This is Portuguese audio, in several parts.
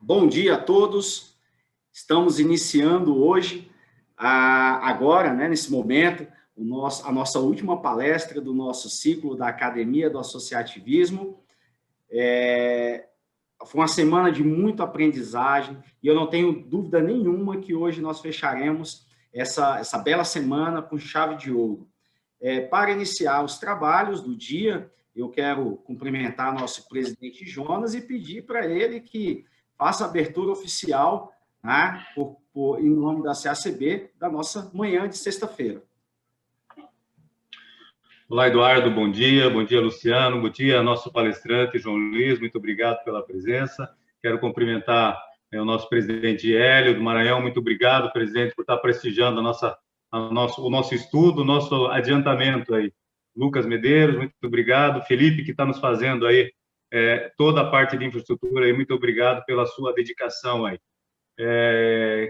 Bom dia a todos. Estamos iniciando hoje, agora, nesse momento, a nossa última palestra do nosso ciclo da Academia do Associativismo. Foi uma semana de muita aprendizagem e eu não tenho dúvida nenhuma que hoje nós fecharemos essa bela semana com chave de ouro. Para iniciar os trabalhos do dia, eu quero cumprimentar nosso presidente Jonas e pedir para ele que faça a abertura oficial, né, em nome da CACB, da nossa manhã de sexta-feira. Olá, Eduardo, bom dia, Luciano, bom dia, nosso palestrante, João Luiz, muito obrigado pela presença. Quero cumprimentar o nosso presidente Hélio do Maranhão, muito obrigado, presidente, por estar prestigiando o nosso estudo, o nosso adiantamento aí. Lucas Medeiros, muito obrigado. Felipe, que está nos fazendo aí toda a parte de infraestrutura, aí, muito obrigado pela sua dedicação aí.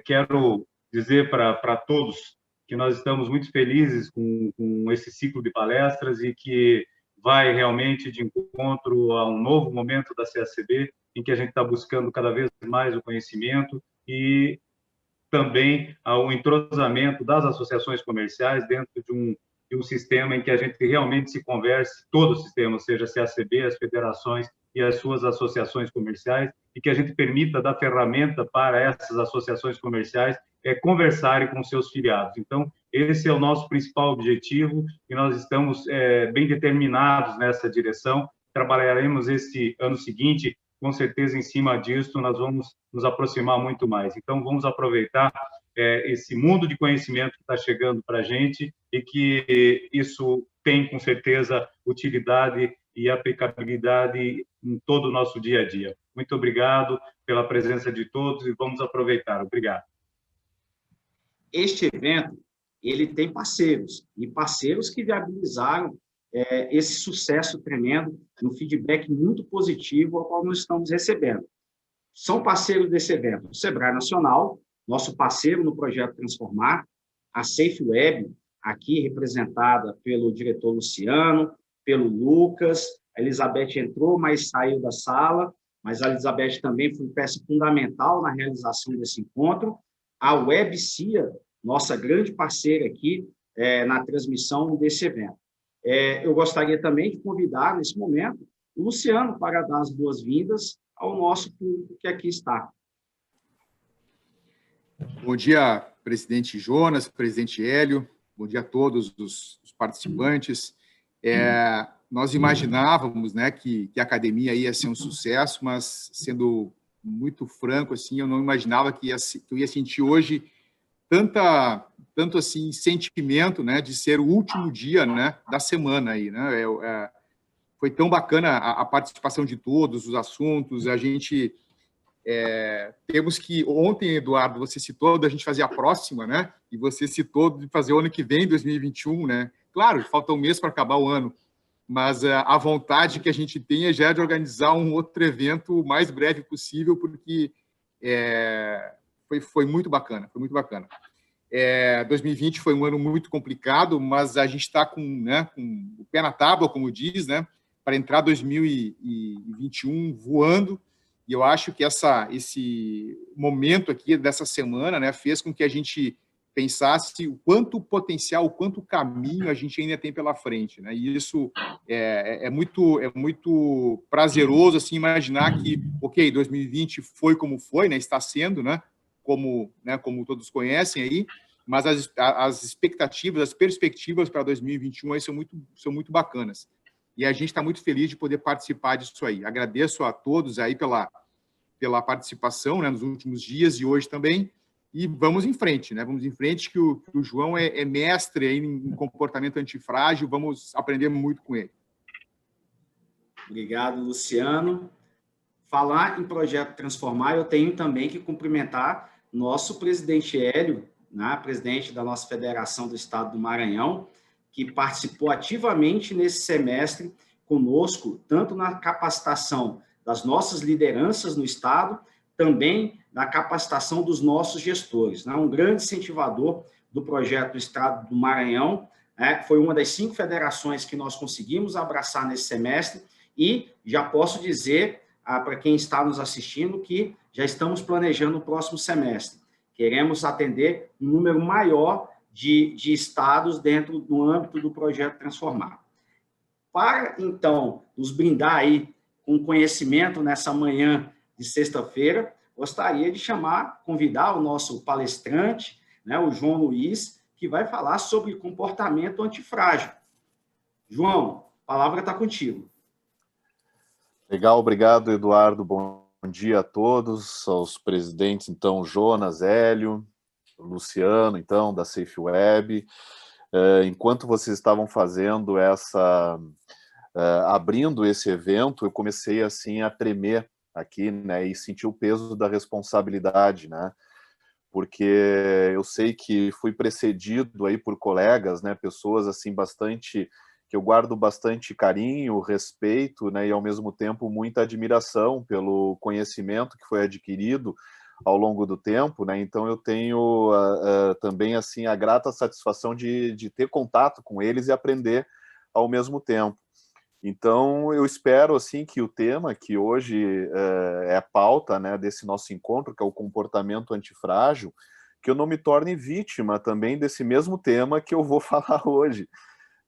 Quero dizer para todos que nós estamos muito felizes com esse ciclo de palestras e que vai realmente de encontro a um novo momento da CACB, em que a gente está buscando cada vez mais o conhecimento e também ao entrosamento das associações comerciais dentro de um sistema em que a gente realmente se converse, todo o sistema, ou seja, a CACB, as federações e as suas associações comerciais, e que a gente permita dar ferramenta para essas associações comerciais conversarem com seus filiados. Então, esse é o nosso principal objetivo e nós estamos bem determinados nessa direção. Trabalharemos esse ano seguinte, com certeza, em cima disso, nós vamos nos aproximar muito mais. Então, vamos aproveitar esse mundo de conhecimento que está chegando para a gente e que isso tem, com certeza, utilidade e aplicabilidade em todo o nosso dia a dia. Muito obrigado pela presença de todos e vamos aproveitar. Obrigado. Este evento, ele tem parceiros, e parceiros que viabilizaram esse sucesso tremendo, um feedback muito positivo ao qual nós estamos recebendo. São parceiros desse evento o Sebrae Nacional, nosso parceiro no projeto Transformar, a Safe Web, aqui representada pelo diretor Luciano, pelo Lucas, a Elizabeth entrou, mas saiu da sala, mas a Elizabeth também foi peça fundamental na realização desse encontro, a WebCIA, nossa grande parceira aqui na transmissão desse evento. Eu gostaria também de convidar, nesse momento, o Luciano para dar as boas-vindas ao nosso público que aqui está. Bom dia, presidente Jonas, presidente Hélio, bom dia a todos os participantes. Nós imaginávamos, né, que a academia ia ser um sucesso, mas, sendo muito franco, assim, eu não imaginava que eu ia sentir hoje tanto assim sentimento, né, de ser o último dia, né, da semana aí, né? Foi tão bacana a participação de todos os assuntos. A gente temos que ontem, Eduardo, você citou da gente fazer a próxima, né? E você citou de fazer o ano que vem, 2021, né? Claro, falta um mês para acabar o ano, mas a vontade que a gente tem já é de organizar um outro evento o mais breve possível, porque foi muito bacana, foi muito bacana. 2020 foi um ano muito complicado, mas a gente está com o pé na tábua, como diz, né, para entrar 2021 voando, e eu acho que esse momento aqui dessa semana, né, fez com que a gente pensasse o quanto potencial, o quanto caminho a gente ainda tem pela frente, né? E isso é muito prazeroso, assim, imaginar que, ok, 2020 foi como foi, né? Está sendo, né? Como todos conhecem aí, mas as expectativas, as perspectivas para 2021 aí são muito bacanas. E a gente está muito feliz de poder participar disso aí. Agradeço a todos aí pela participação, né, nos últimos dias e hoje também. E vamos em frente, né? Vamos em frente, que o João é mestre aí em comportamento antifrágil, vamos aprender muito com ele. Obrigado, Luciano. Falar em projeto Transformar, eu tenho também que cumprimentar nosso presidente Hélio, né, presidente da nossa Federação do Estado do Maranhão, que participou ativamente nesse semestre conosco, tanto na capacitação das nossas lideranças no Estado, também na capacitação dos nossos gestores, né? Um grande incentivador do projeto do Estado do Maranhão, foi uma das 5 federações que nós conseguimos abraçar nesse semestre, e já posso dizer para quem está nos assistindo que já estamos planejando o próximo semestre. Queremos atender um número maior de estados dentro do âmbito do projeto Transformar. Para, então, nos brindar aí com conhecimento nessa manhã de sexta-feira, gostaria de convidar o nosso palestrante, né, o João Luiz, que vai falar sobre comportamento antifrágil. João, a palavra está contigo. Legal, obrigado, Eduardo. Bom dia a todos, aos presidentes, então, Jonas, Hélio, Luciano, então, da Safe Web. Enquanto vocês estavam fazendo abrindo esse evento, eu comecei, assim, a tremer aqui, né, e sentir o peso da responsabilidade, né, porque eu sei que fui precedido aí por colegas, né, pessoas, assim, que eu guardo bastante carinho, respeito, né, e ao mesmo tempo muita admiração pelo conhecimento que foi adquirido ao longo do tempo, né, então eu tenho também, assim, a grata satisfação de ter contato com eles e aprender ao mesmo tempo. Então, eu espero, assim, que o tema que hoje é a pauta, né, desse nosso encontro, que é o comportamento antifrágil, que eu não me torne vítima também desse mesmo tema que eu vou falar hoje,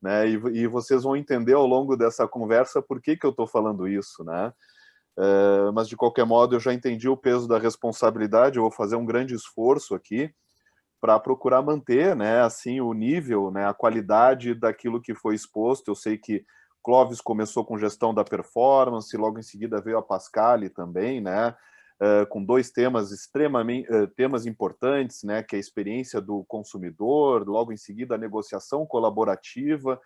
né, e vocês vão entender ao longo dessa conversa por que eu estou falando isso, né, mas de qualquer modo eu já entendi o peso da responsabilidade, eu vou fazer um grande esforço aqui para procurar manter, né, assim, o nível, né, a qualidade daquilo que foi exposto. Eu sei que Clóvis começou com gestão da performance, logo em seguida veio a Pascale também, né, com dois temas temas importantes, né, que é a experiência do consumidor, logo em seguida a negociação colaborativa,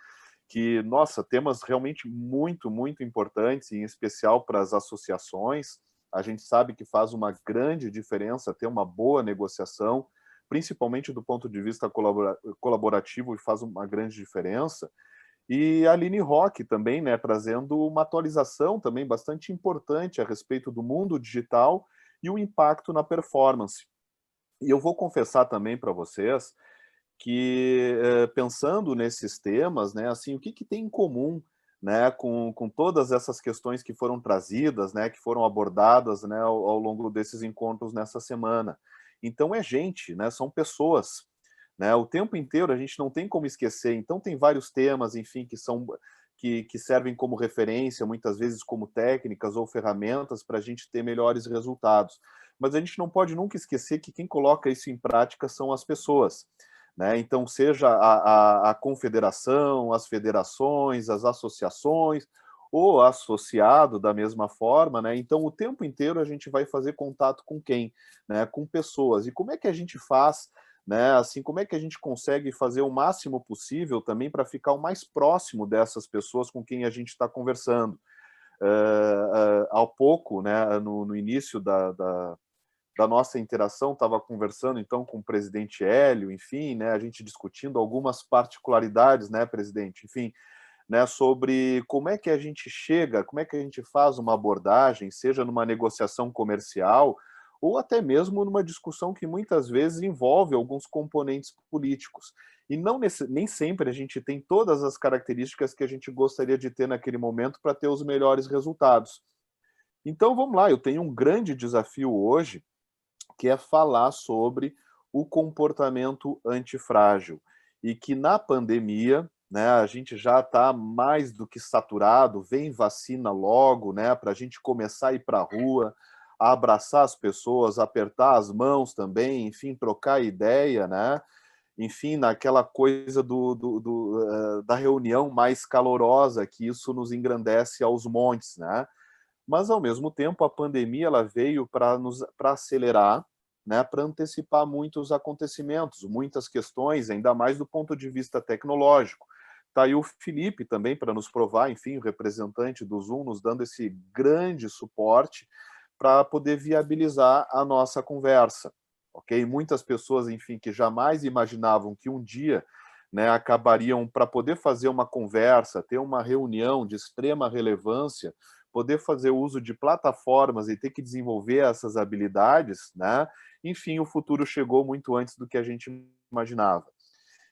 que, nossa, temas realmente muito, muito importantes, em especial para as associações. A gente sabe que faz uma grande diferença ter uma boa negociação, principalmente do ponto de vista colaborativo, e faz uma grande diferença. E a Aline Roque também, né, trazendo uma atualização também bastante importante a respeito do mundo digital e o impacto na performance. E eu vou confessar também para vocês que, pensando nesses temas, né, assim, o que tem em comum, né, com todas essas questões que foram trazidas, né, que foram abordadas, né, ao longo desses encontros nessa semana. Então é gente, né, são pessoas, né, o tempo inteiro a gente não tem como esquecer. Então tem vários temas, enfim, que servem como referência, muitas vezes como técnicas ou ferramentas para a gente ter melhores resultados. Mas a gente não pode nunca esquecer que quem coloca isso em prática são as pessoas, né? Então, seja a confederação, as federações, as associações, ou associado da mesma forma, né? Então, o tempo inteiro a gente vai fazer contato com quem? Né? Com pessoas. E como é que a gente faz, né? Assim, como é que a gente consegue fazer o máximo possível também para ficar o mais próximo dessas pessoas com quem a gente está conversando? Ao pouco, né, no início da nossa interação, estava conversando então com o presidente Hélio, enfim, né, a gente discutindo algumas particularidades, né, presidente, enfim, né, sobre como é que a gente chega, como é que a gente faz uma abordagem, seja numa negociação comercial ou até mesmo numa discussão que muitas vezes envolve alguns componentes políticos. E nem sempre a gente tem todas as características que a gente gostaria de ter naquele momento para ter os melhores resultados. Então, vamos lá, eu tenho um grande desafio hoje, que é falar sobre o comportamento antifrágil. E que na pandemia, né, a gente já está mais do que saturado, vem vacina logo, né, para a gente começar a ir para a rua, a abraçar as pessoas, apertar as mãos também, enfim, trocar ideia, né? Enfim, naquela coisa da reunião mais calorosa, que isso nos engrandece aos montes, né? Mas, ao mesmo tempo, a pandemia ela veio para acelerar, né, para antecipar muitos acontecimentos, muitas questões, ainda mais do ponto de vista tecnológico. Está aí o Felipe também para nos provar, enfim, o representante do Zoom, nos dando esse grande suporte para poder viabilizar a nossa conversa. Ok? Muitas pessoas, enfim, que jamais imaginavam que um dia, né, acabariam, para poder fazer uma conversa, ter uma reunião de extrema relevância, poder fazer uso de plataformas e ter que desenvolver essas habilidades, né? Enfim, o futuro chegou muito antes do que a gente imaginava.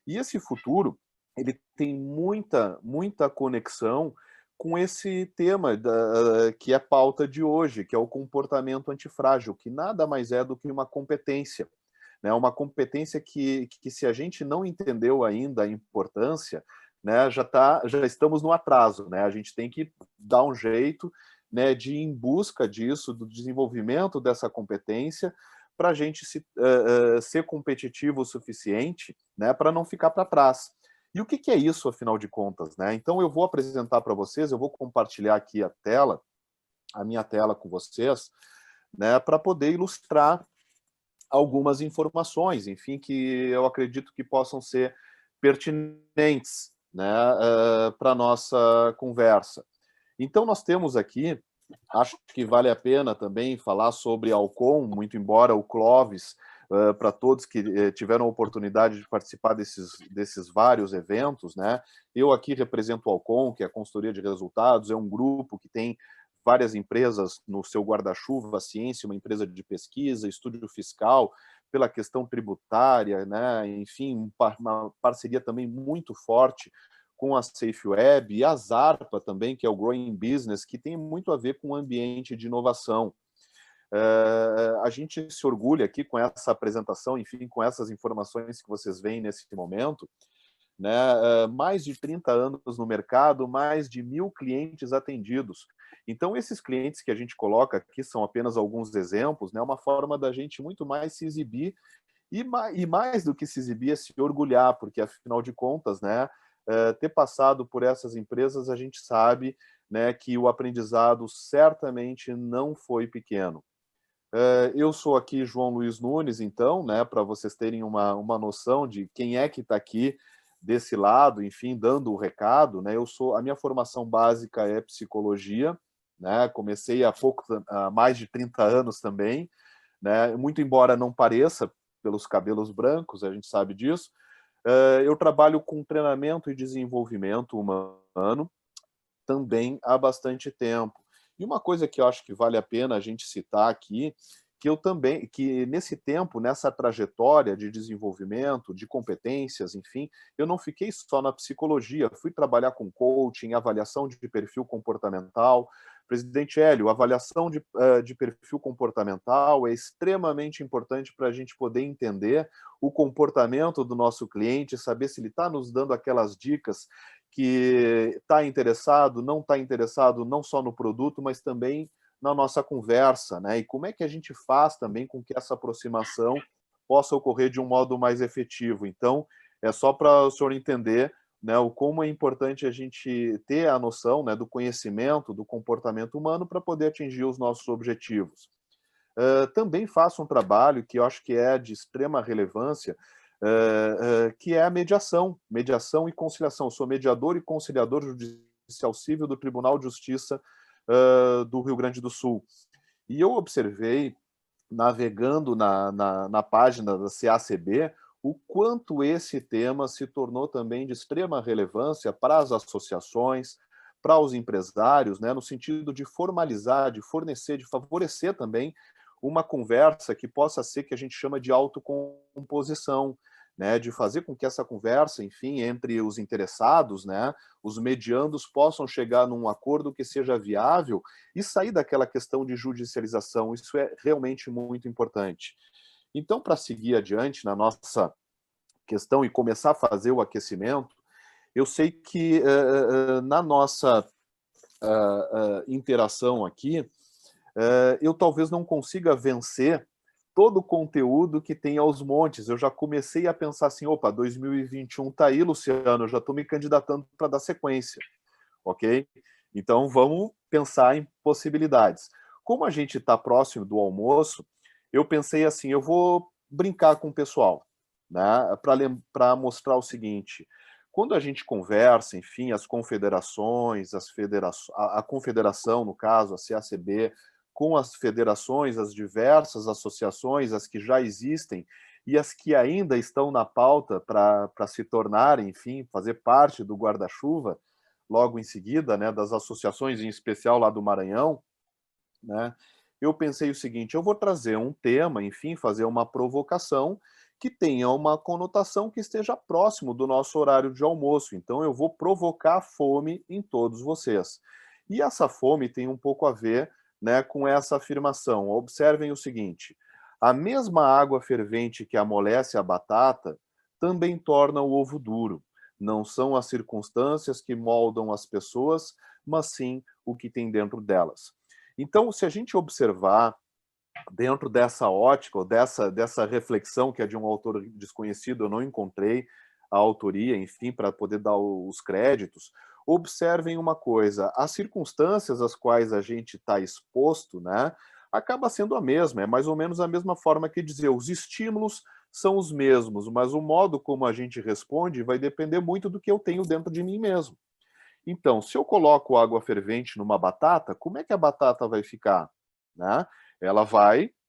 E esse futuro, ele tem muita conexão com esse tema que é pauta de hoje, que é o comportamento antifrágil, que nada mais é do que uma competência, né? Uma competência que se a gente não entendeu ainda a importância, né, já estamos no atraso, né? A gente tem que dar um jeito, né, de ir em busca disso, do desenvolvimento dessa competência, para a gente ser competitivo o suficiente, né, para não ficar para trás. E o que é isso, afinal de contas, né? Então eu vou apresentar para vocês, eu vou compartilhar aqui a minha tela com vocês, né, para poder ilustrar algumas informações, enfim, que eu acredito que possam ser pertinentes, né, para a nossa conversa. Então nós temos aqui, acho que vale a pena também falar sobre Alcon, muito embora o Clóvis, para todos que tiveram a oportunidade de participar desses vários eventos, né? Eu aqui represento o Alcon, que é a consultoria de resultados, é um grupo que tem várias empresas no seu guarda-chuva, a Ciência, uma empresa de pesquisa, estúdio fiscal, pela questão tributária, né? Enfim, uma parceria também muito forte com a SafeWeb e a Zarpa também, que é o Growing Business, que tem muito a ver com o ambiente de inovação. A gente se orgulha aqui com essa apresentação, enfim, com essas informações que vocês veem nesse momento, né? Mais de 30 anos no mercado, mais de 1.000 clientes atendidos. Então, esses clientes que a gente coloca aqui são apenas alguns exemplos, né? Uma forma da gente muito mais se exibir e mais do que se exibir, é se orgulhar, porque, afinal de contas, né, ter passado por essas empresas, a gente sabe, né, que o aprendizado certamente não foi pequeno. Eu sou aqui João Luiz Nunes, então, né, para vocês terem uma noção de quem é que está aqui desse lado, enfim, dando o recado, né? A minha formação básica é psicologia, né? Comecei há mais de 30 anos também, né? Muito embora não pareça pelos cabelos brancos, a gente sabe disso. Eu trabalho com treinamento e desenvolvimento humano também há bastante tempo. E uma coisa que eu acho que vale a pena a gente citar aqui, que nesse tempo, nessa trajetória de desenvolvimento, de competências, enfim, eu não fiquei só na psicologia, fui trabalhar com coaching, avaliação de perfil comportamental. Presidente Hélio, avaliação de perfil comportamental é extremamente importante para a gente poder entender o comportamento do nosso cliente, saber se ele está nos dando aquelas dicas que está interessado, não só no produto, mas também na nossa conversa, né? E como é que a gente faz também com que essa aproximação possa ocorrer de um modo mais efetivo. Então, é só para o senhor entender, né, o como é importante a gente ter a noção, né, do conhecimento, do comportamento humano para poder atingir os nossos objetivos. Também faço um trabalho que eu acho que é de extrema relevância, que é a mediação e conciliação. Eu sou mediador e conciliador judicial civil do Tribunal de Justiça do Rio Grande do Sul. E eu observei, navegando na página da CACB, o quanto esse tema se tornou também de extrema relevância para as associações, para os empresários, né, no sentido de formalizar, de fornecer, de favorecer também uma conversa que possa ser que a gente chama de autocomposição, né, de fazer com que essa conversa, enfim, entre os interessados, né, os mediandos possam chegar num acordo que seja viável e sair daquela questão de judicialização. Isso é realmente muito importante. Então, para seguir adiante na nossa questão e começar a fazer o aquecimento, eu sei que na nossa interação aqui, eu talvez não consiga vencer todo o conteúdo que tem aos montes. Eu já comecei a pensar assim, opa, 2021 está aí, Luciano, eu já estou me candidatando para dar sequência, ok? Então, vamos pensar em possibilidades. Como a gente está próximo do almoço, eu pensei assim, eu vou brincar com o pessoal, né, para mostrar o seguinte: quando a gente conversa, enfim, as confederações, a confederação, no caso, a CACB, com as federações, as diversas associações, as que já existem e as que ainda estão na pauta para se tornarem, enfim, fazer parte do guarda-chuva, logo em seguida, né, das associações, em especial lá do Maranhão, né, eu pensei o seguinte: eu vou trazer um tema, enfim, fazer uma provocação que tenha uma conotação que esteja próximo do nosso horário de almoço. Então, eu vou provocar fome em todos vocês. E essa fome tem um pouco a ver, né, com essa afirmação. Observem o seguinte: a mesma água fervente que amolece a batata também torna o ovo duro. Não são as circunstâncias que moldam as pessoas, mas sim o que tem dentro delas. Então, se a gente observar dentro dessa ótica, ou dessa reflexão, que é de um autor desconhecido, eu não encontrei a autoria, enfim, para poder dar os créditos, observem uma coisa: as circunstâncias às quais a gente está exposto, né, acaba sendo a mesma, é mais ou menos a mesma forma que dizer, os estímulos são os mesmos, mas o modo como a gente responde vai depender muito do que eu tenho dentro de mim mesmo. Então, se eu coloco água fervente numa batata, como é que a batata vai ficar? Né?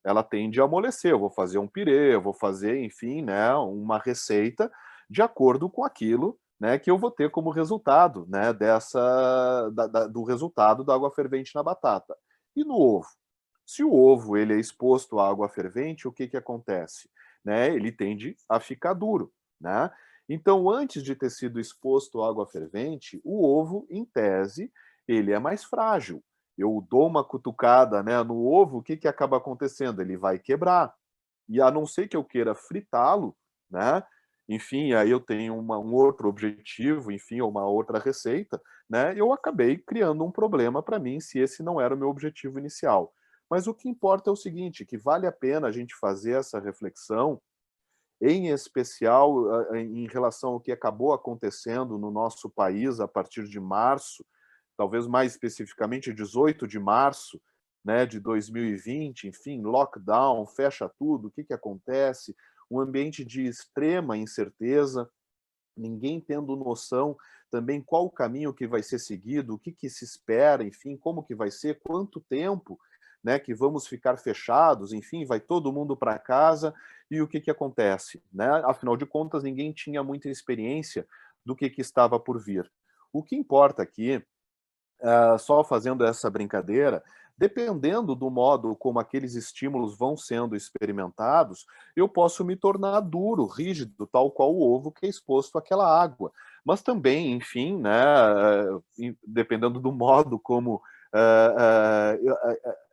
Ela tende a amolecer. Eu vou fazer um pirê, eu vou fazer, enfim, né, uma receita de acordo com aquilo, né, que eu vou ter como resultado, né, do resultado da água fervente na batata. E no ovo? Se o ovo ele é exposto à água fervente, o que que acontece? Né? Ele tende a ficar duro, né? Então, antes de ter sido exposto à água fervente, o ovo, em tese, ele é mais frágil. Eu dou uma cutucada, né, no ovo, o que que acaba acontecendo? Ele vai quebrar. E a não ser que eu queira fritá-lo, né? Enfim, aí eu tenho um outro objetivo, enfim, uma outra receita, né? Eu acabei criando um problema para mim, se esse não era o meu objetivo inicial. Mas o que importa é o seguinte, que vale a pena a gente fazer essa reflexão, em especial em relação ao que acabou acontecendo no nosso país a partir de março, talvez mais especificamente 18 de março, né, de 2020, enfim, lockdown, fecha tudo, o que que acontece? Um ambiente de extrema incerteza, ninguém tendo noção também qual o caminho que vai ser seguido, o que que se espera, enfim, como que vai ser, quanto tempo, né, que vamos ficar fechados, enfim, vai todo mundo para casa, e o que que acontece, né? Afinal de contas, ninguém tinha muita experiência do que estava por vir. O que importa aqui, só fazendo essa brincadeira, dependendo do modo como aqueles estímulos vão sendo experimentados, eu posso me tornar duro, rígido, tal qual o ovo que é exposto àquela água. Mas também, enfim, né, dependendo do modo como,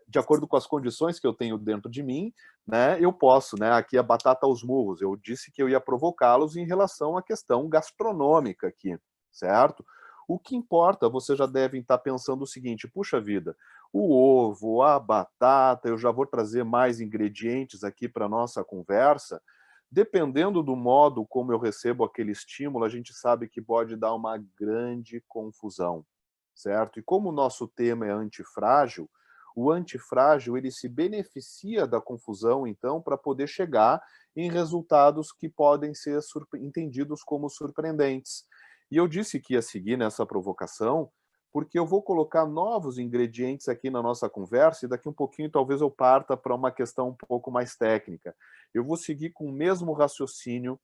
de acordo com as condições que eu tenho dentro de mim, né, eu posso, né, aqui a batata aos murros, eu disse que eu ia provocá-los em relação à questão gastronômica aqui, certo? O que importa, vocês já devem estar pensando o seguinte: puxa vida, o ovo, a batata, eu já vou trazer mais ingredientes aqui para a nossa conversa. Dependendo do modo como eu recebo aquele estímulo, a gente sabe que pode dar uma grande confusão, certo? E como o nosso tema é antifrágil, o antifrágil ele se beneficia da confusão, então, para poder chegar em resultados que podem ser entendidos como surpreendentes. E eu disse que ia seguir nessa provocação, porque eu vou colocar novos ingredientes aqui na nossa conversa, e daqui um pouquinho talvez eu parta para uma questão um pouco mais técnica. Eu vou seguir com o mesmo raciocínio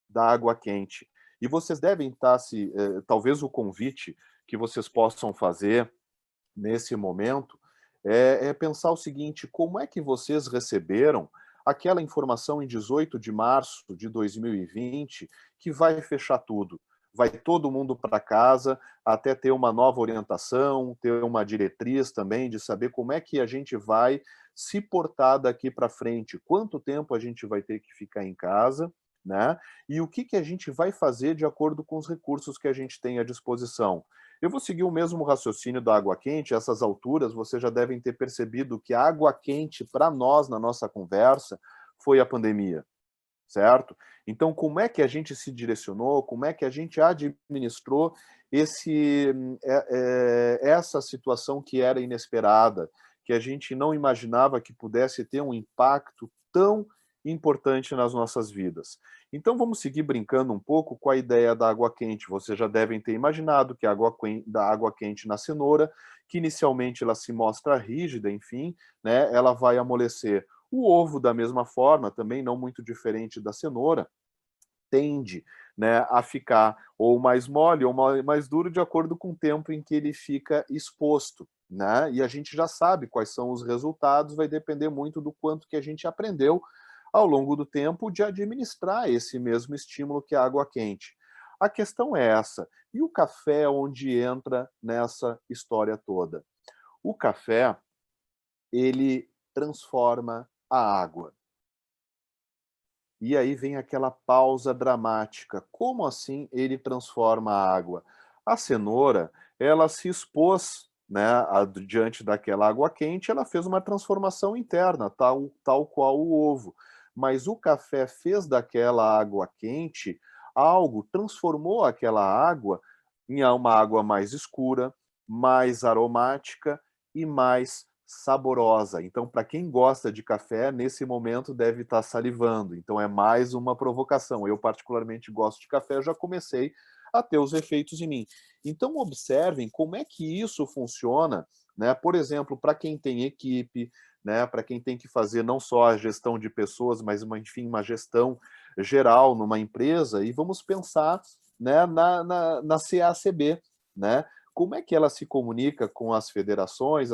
da água quente. E vocês devem estar talvez o convite que vocês possam fazer nesse momento é pensar o seguinte: como é que vocês receberam aquela informação em 18 de março de 2020 que vai fechar tudo? Vai todo mundo para casa até ter uma nova orientação, ter uma diretriz também de saber como é que a gente vai se portar daqui para frente, quanto tempo a gente vai ter que ficar em casa, né? E o que que a gente vai fazer de acordo com os recursos que a gente tem à disposição. Eu vou seguir o mesmo raciocínio da água quente. A essas alturas, vocês já devem ter percebido que a água quente, para nós, na nossa conversa, foi a pandemia, certo? Então, como é que a gente se direcionou, como é que a gente administrou essa situação que era inesperada, que a gente não imaginava que pudesse ter um impacto tão importante nas nossas vidas. Então, vamos seguir brincando um pouco com a ideia da água quente. Vocês já devem ter imaginado que da água quente na cenoura, que inicialmente ela se mostra rígida, enfim, né, ela vai amolecer. O ovo, da mesma forma, também não muito diferente da cenoura, tende, né, a ficar ou mais mole ou mais duro de acordo com o tempo em que ele fica exposto, né? E a gente já sabe quais são os resultados, vai depender muito do quanto que a gente aprendeu ao longo do tempo, de administrar esse mesmo estímulo que é a água quente. A questão é essa. E o café onde entra nessa história toda? O café, ele transforma a água. E aí vem aquela pausa dramática. Como assim ele transforma a água? A cenoura, ela se expôs, né, diante daquela água quente, ela fez uma transformação interna, tal qual o ovo. Mas o café fez daquela água quente algo, transformou aquela água em uma água mais escura, mais aromática e mais saborosa. Então, para quem gosta de café, nesse momento deve estar salivando. Então, é mais uma provocação. Eu, particularmente, gosto de café, eu já comecei a ter os efeitos em mim. Então, observem como é que isso funciona, né? Por exemplo, para quem tem equipe, né? Para quem tem que fazer não só a gestão de pessoas, mas, enfim, uma gestão geral numa empresa, e vamos pensar, né, na CACB, né? Como é que ela se comunica com as federações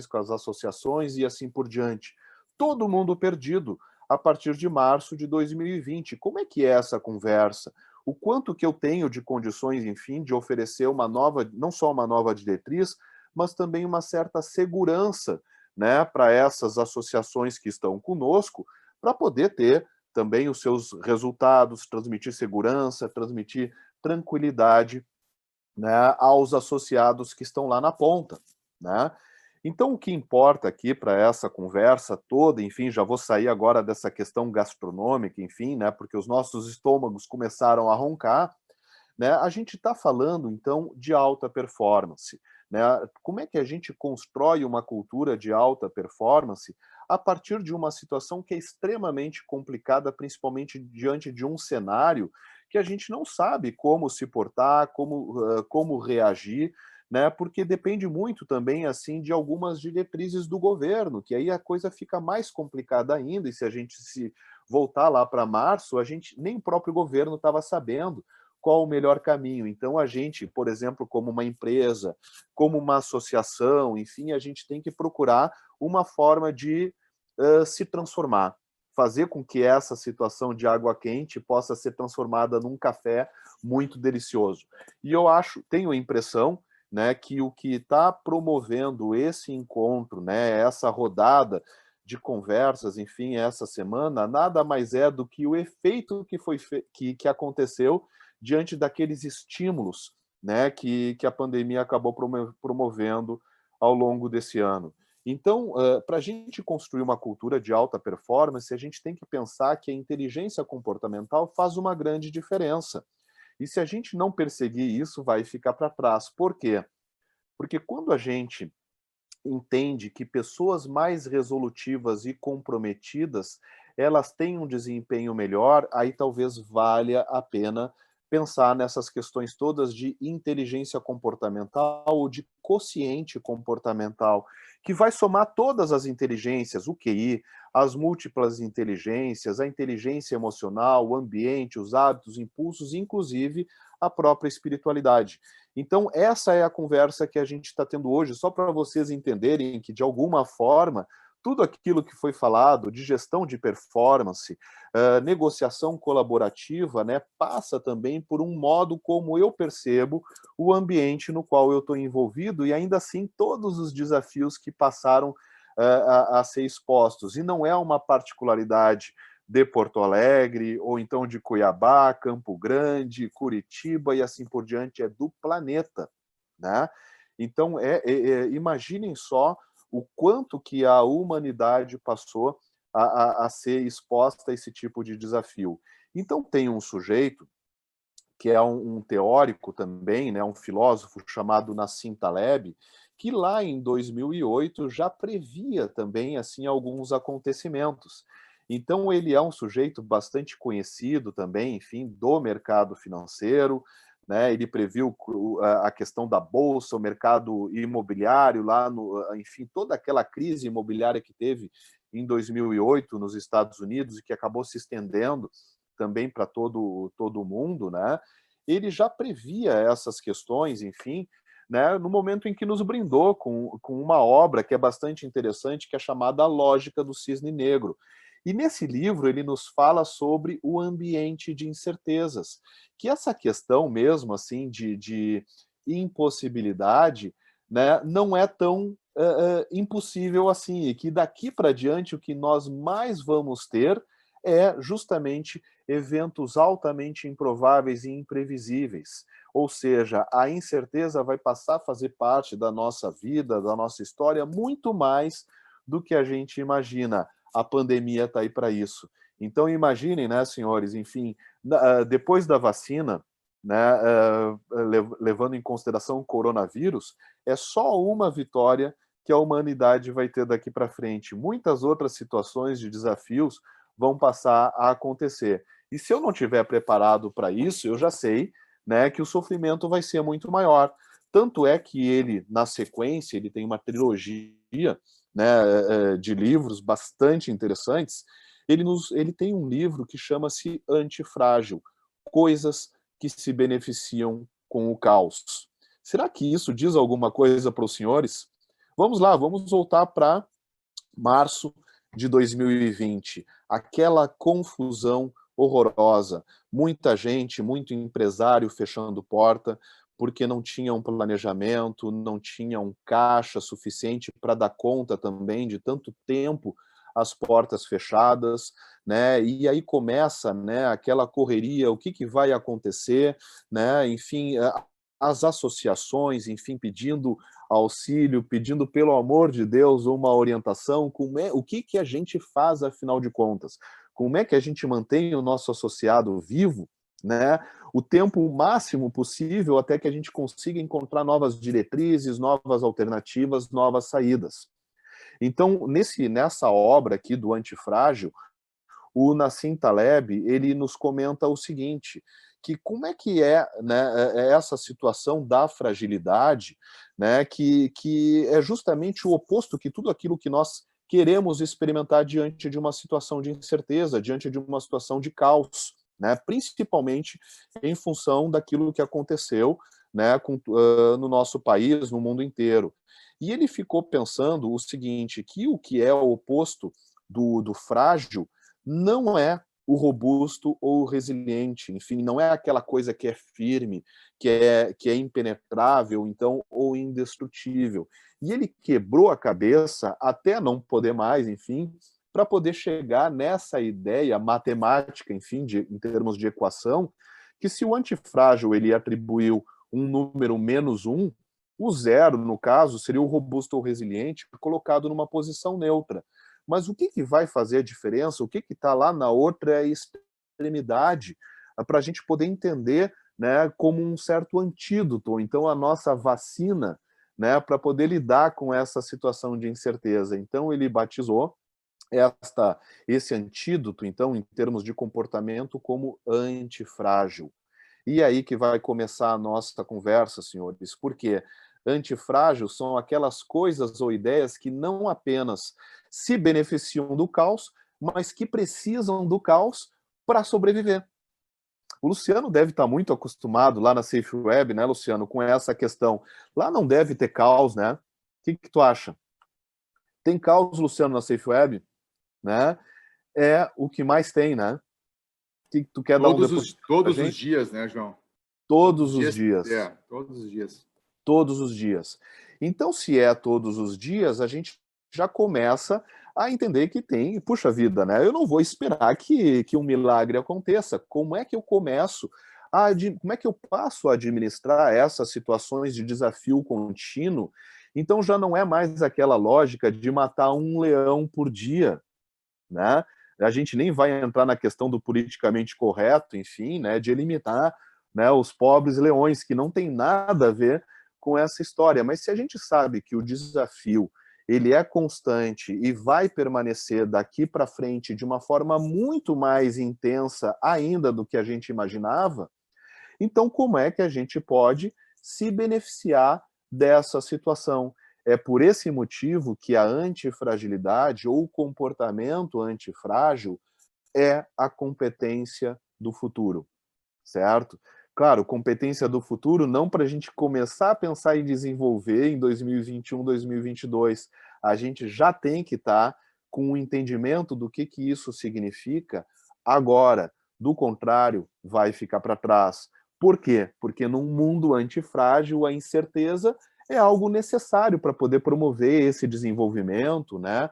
com as associações e assim por diante? Todo mundo perdido a partir de março de 2020. Como é que é essa conversa? O quanto que eu tenho de condições, enfim, de oferecer uma nova, não só uma nova diretriz, mas também uma certa segurança, né, para essas associações que estão conosco, para poder ter também os seus resultados, transmitir segurança, transmitir tranquilidade, né, aos associados que estão lá na ponta, né? Então, o que importa aqui para essa conversa toda, enfim, já vou sair agora dessa questão gastronômica, enfim, né, porque os nossos estômagos começaram a roncar, né? A gente está falando, então, de alta performance, né? Como é que a gente constrói uma cultura de alta performance a partir de uma situação que é extremamente complicada, principalmente diante de um cenário que a gente não sabe como se portar, como reagir, né? Porque depende muito também assim de algumas diretrizes do governo, que aí a coisa fica mais complicada ainda, e se a gente se voltar lá para março, a gente nem o próprio governo estava sabendo qual o melhor caminho. Então, a gente, por exemplo, como uma empresa, como uma associação, enfim, a gente tem que procurar uma forma de se transformar, fazer com que essa situação de água quente possa ser transformada num café muito delicioso. E eu tenho a impressão, né, que o que está promovendo esse encontro, né, essa rodada de conversas, enfim, essa semana, nada mais é do que o efeito que aconteceu diante daqueles estímulos, né, que a pandemia acabou promovendo ao longo desse ano. Então, para a gente construir uma cultura de alta performance, a gente tem que pensar que a inteligência comportamental faz uma grande diferença. E se a gente não perseguir isso, vai ficar para trás. Por quê? Porque quando a gente entende que pessoas mais resolutivas e comprometidas, elas têm um desempenho melhor, aí talvez valha a pena pensar nessas questões todas de inteligência comportamental ou de quociente comportamental, que vai somar todas as inteligências, o QI, as múltiplas inteligências, a inteligência emocional, o ambiente, os hábitos, impulsos, inclusive a própria espiritualidade. Então, essa é a conversa que a gente está tendo hoje, só para vocês entenderem que, de alguma forma, tudo aquilo que foi falado de gestão de performance, negociação colaborativa, né, passa também por um modo como eu percebo o ambiente no qual eu estou envolvido e, ainda assim, todos os desafios que passaram a ser expostos. E não é uma particularidade de Porto Alegre, ou então de Cuiabá, Campo Grande, Curitiba e assim por diante, é do planeta, né? Então, imaginem só o quanto que a humanidade passou a ser exposta a esse tipo de desafio. Então, tem um sujeito, que é um teórico também, né, um filósofo chamado Nassim Taleb, que lá em 2008 já previa também assim alguns acontecimentos. Então, ele é um sujeito bastante conhecido também, enfim, do mercado financeiro, né? Ele previu a questão da bolsa, o mercado imobiliário lá, enfim, toda aquela crise imobiliária que teve em 2008 nos Estados Unidos e que acabou se estendendo também para todo o mundo, né? Ele já previa essas questões, enfim, né, no momento em que nos brindou com uma obra que é bastante interessante, que é chamada A Lógica do Cisne Negro. E nesse livro ele nos fala sobre o ambiente de incertezas, que essa questão mesmo assim de impossibilidade, né, não é tão impossível assim, e que daqui para diante o que nós mais vamos ter é justamente eventos altamente improváveis e imprevisíveis. Ou seja, a incerteza vai passar a fazer parte da nossa vida, da nossa história, muito mais do que a gente imagina. A pandemia está aí para isso. Então, imaginem, né, senhores, enfim, depois da vacina, né, levando em consideração o coronavírus, é só uma vitória que a humanidade vai ter daqui para frente. Muitas outras situações de desafios vão passar a acontecer. E se eu não estiver preparado para isso, eu já sei, né, que o sofrimento vai ser muito maior. Tanto é que ele, na sequência, ele tem uma trilogia, né, de livros bastante interessantes. Ele tem um livro que chama-se Antifrágil, Coisas que se beneficiam com o caos. Será que isso diz alguma coisa para os senhores? Vamos lá, vamos voltar para março de 2020. Aquela confusão horrorosa. Muita gente, muito empresário fechando porta, porque não tinha um planejamento, não tinha um caixa suficiente para dar conta também de tanto tempo as portas fechadas, né? E aí começa, né, aquela correria, o que vai acontecer, né? Enfim, as associações, enfim, pedindo auxílio, pedindo pelo amor de Deus uma orientação, o que a gente faz afinal de contas? Como é que a gente mantém o nosso associado vivo, né, o tempo máximo possível até que a gente consiga encontrar novas diretrizes, novas alternativas, novas saídas. Então, nessa obra aqui do Antifrágil, o Nassim Taleb, ele nos comenta o seguinte, que como é que né, essa situação da fragilidade, né, que é justamente o oposto que tudo aquilo que nós queremos experimentar diante de uma situação de incerteza, diante de uma situação de caos, né, principalmente em função daquilo que aconteceu, né, no nosso país, no mundo inteiro. E ele ficou pensando o seguinte, que o que é o oposto do frágil não é o robusto ou o resiliente, enfim, não é aquela coisa que é firme, que é impenetrável, então, ou indestrutível. E ele quebrou a cabeça até não poder mais, enfim, para poder chegar nessa ideia matemática, enfim, em termos de equação, que se o antifrágil ele atribuiu um número -1, o zero, no caso, seria o robusto ou resiliente colocado numa posição neutra. Mas o que vai fazer a diferença? O que está lá na outra extremidade para a gente poder entender, né, como um certo antídoto, então a nossa vacina, né, para poder lidar com essa situação de incerteza. Então ele batizou esse antídoto, então, em termos de comportamento, como antifrágil. E aí que vai começar a nossa conversa, senhores, porque antifrágil são aquelas coisas ou ideias que não apenas se beneficiam do caos, mas que precisam do caos para sobreviver. O Luciano deve estar muito acostumado lá na Safe Web, né, Luciano, com essa questão. Lá não deve ter caos, né? O que tu acha? Tem caos, Luciano, na Safe Web? Né? É o que mais tem, né? O que tu quer dar um depoimento? Todos os dias, né, João? Todos os dias. Todos os dias. Todos os dias. Então, se é todos os dias, a gente já começa a entender que tem, puxa vida, né? Eu não vou esperar que um milagre aconteça. Como é que eu começo como é que eu passo a administrar essas situações de desafio contínuo? Então já não é mais aquela lógica de matar um leão por dia, né? A gente nem vai entrar na questão do politicamente correto, enfim, né, de eliminar, né, os pobres leões, que não tem nada a ver com essa história. Mas se a gente sabe que o desafio ele é constante e vai permanecer daqui para frente de uma forma muito mais intensa ainda do que a gente imaginava, então como é que a gente pode se beneficiar dessa situação? É por esse motivo que a antifragilidade ou o comportamento antifrágil é a competência do futuro, certo? Claro, competência do futuro não para a gente começar a pensar em desenvolver em 2021, 2022. A gente já tem que estar com o entendimento do que isso significa agora. Do contrário, vai ficar para trás. Por quê? Porque num mundo antifrágil, a incerteza é algo necessário para poder promover esse desenvolvimento, né?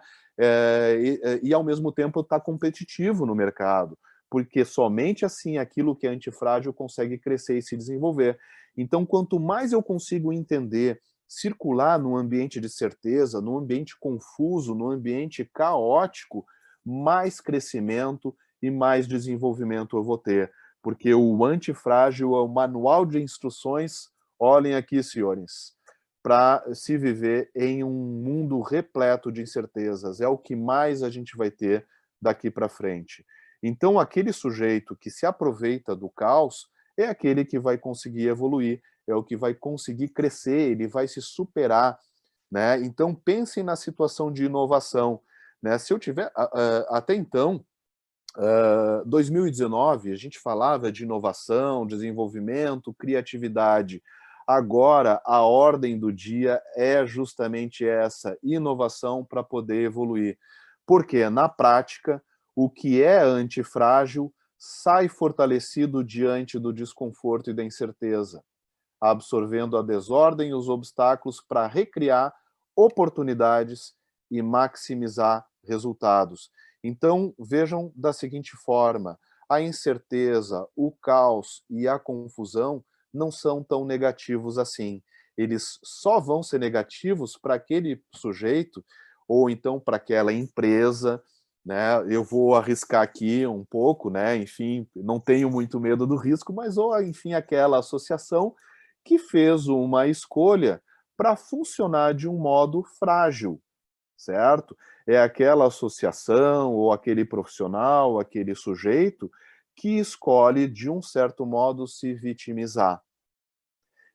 E ao mesmo tempo estar competitivo no mercado, porque somente assim aquilo que é antifrágil consegue crescer e se desenvolver. Então, quanto mais eu consigo entender, circular num ambiente de certeza, num ambiente confuso, num ambiente caótico, mais crescimento e mais desenvolvimento eu vou ter. Porque o antifrágil é o manual de instruções, olhem aqui, senhores, para se viver em um mundo repleto de incertezas. É o que mais a gente vai ter daqui para frente. Então, aquele sujeito que se aproveita do caos é aquele que vai conseguir evoluir, é o que vai conseguir crescer, ele vai se superar, né? Então, pensem na situação de inovação, né? Se eu tiver... Até então, 2019, a gente falava de inovação, desenvolvimento, criatividade. Agora, a ordem do dia é justamente essa, inovação para poder evoluir. Porque, na prática, o que é antifrágil sai fortalecido diante do desconforto e da incerteza, absorvendo a desordem e os obstáculos para recriar oportunidades e maximizar resultados. Então, vejam da seguinte forma, a incerteza, o caos e a confusão não são tão negativos assim. Eles só vão ser negativos para aquele sujeito ou então para aquela empresa, né? Eu vou arriscar aqui um pouco, né? Enfim, não tenho muito medo do risco, mas ou enfim aquela associação que fez uma escolha para funcionar de um modo frágil, certo? É aquela associação ou aquele profissional, aquele sujeito que escolhe, de um certo modo, se vitimizar.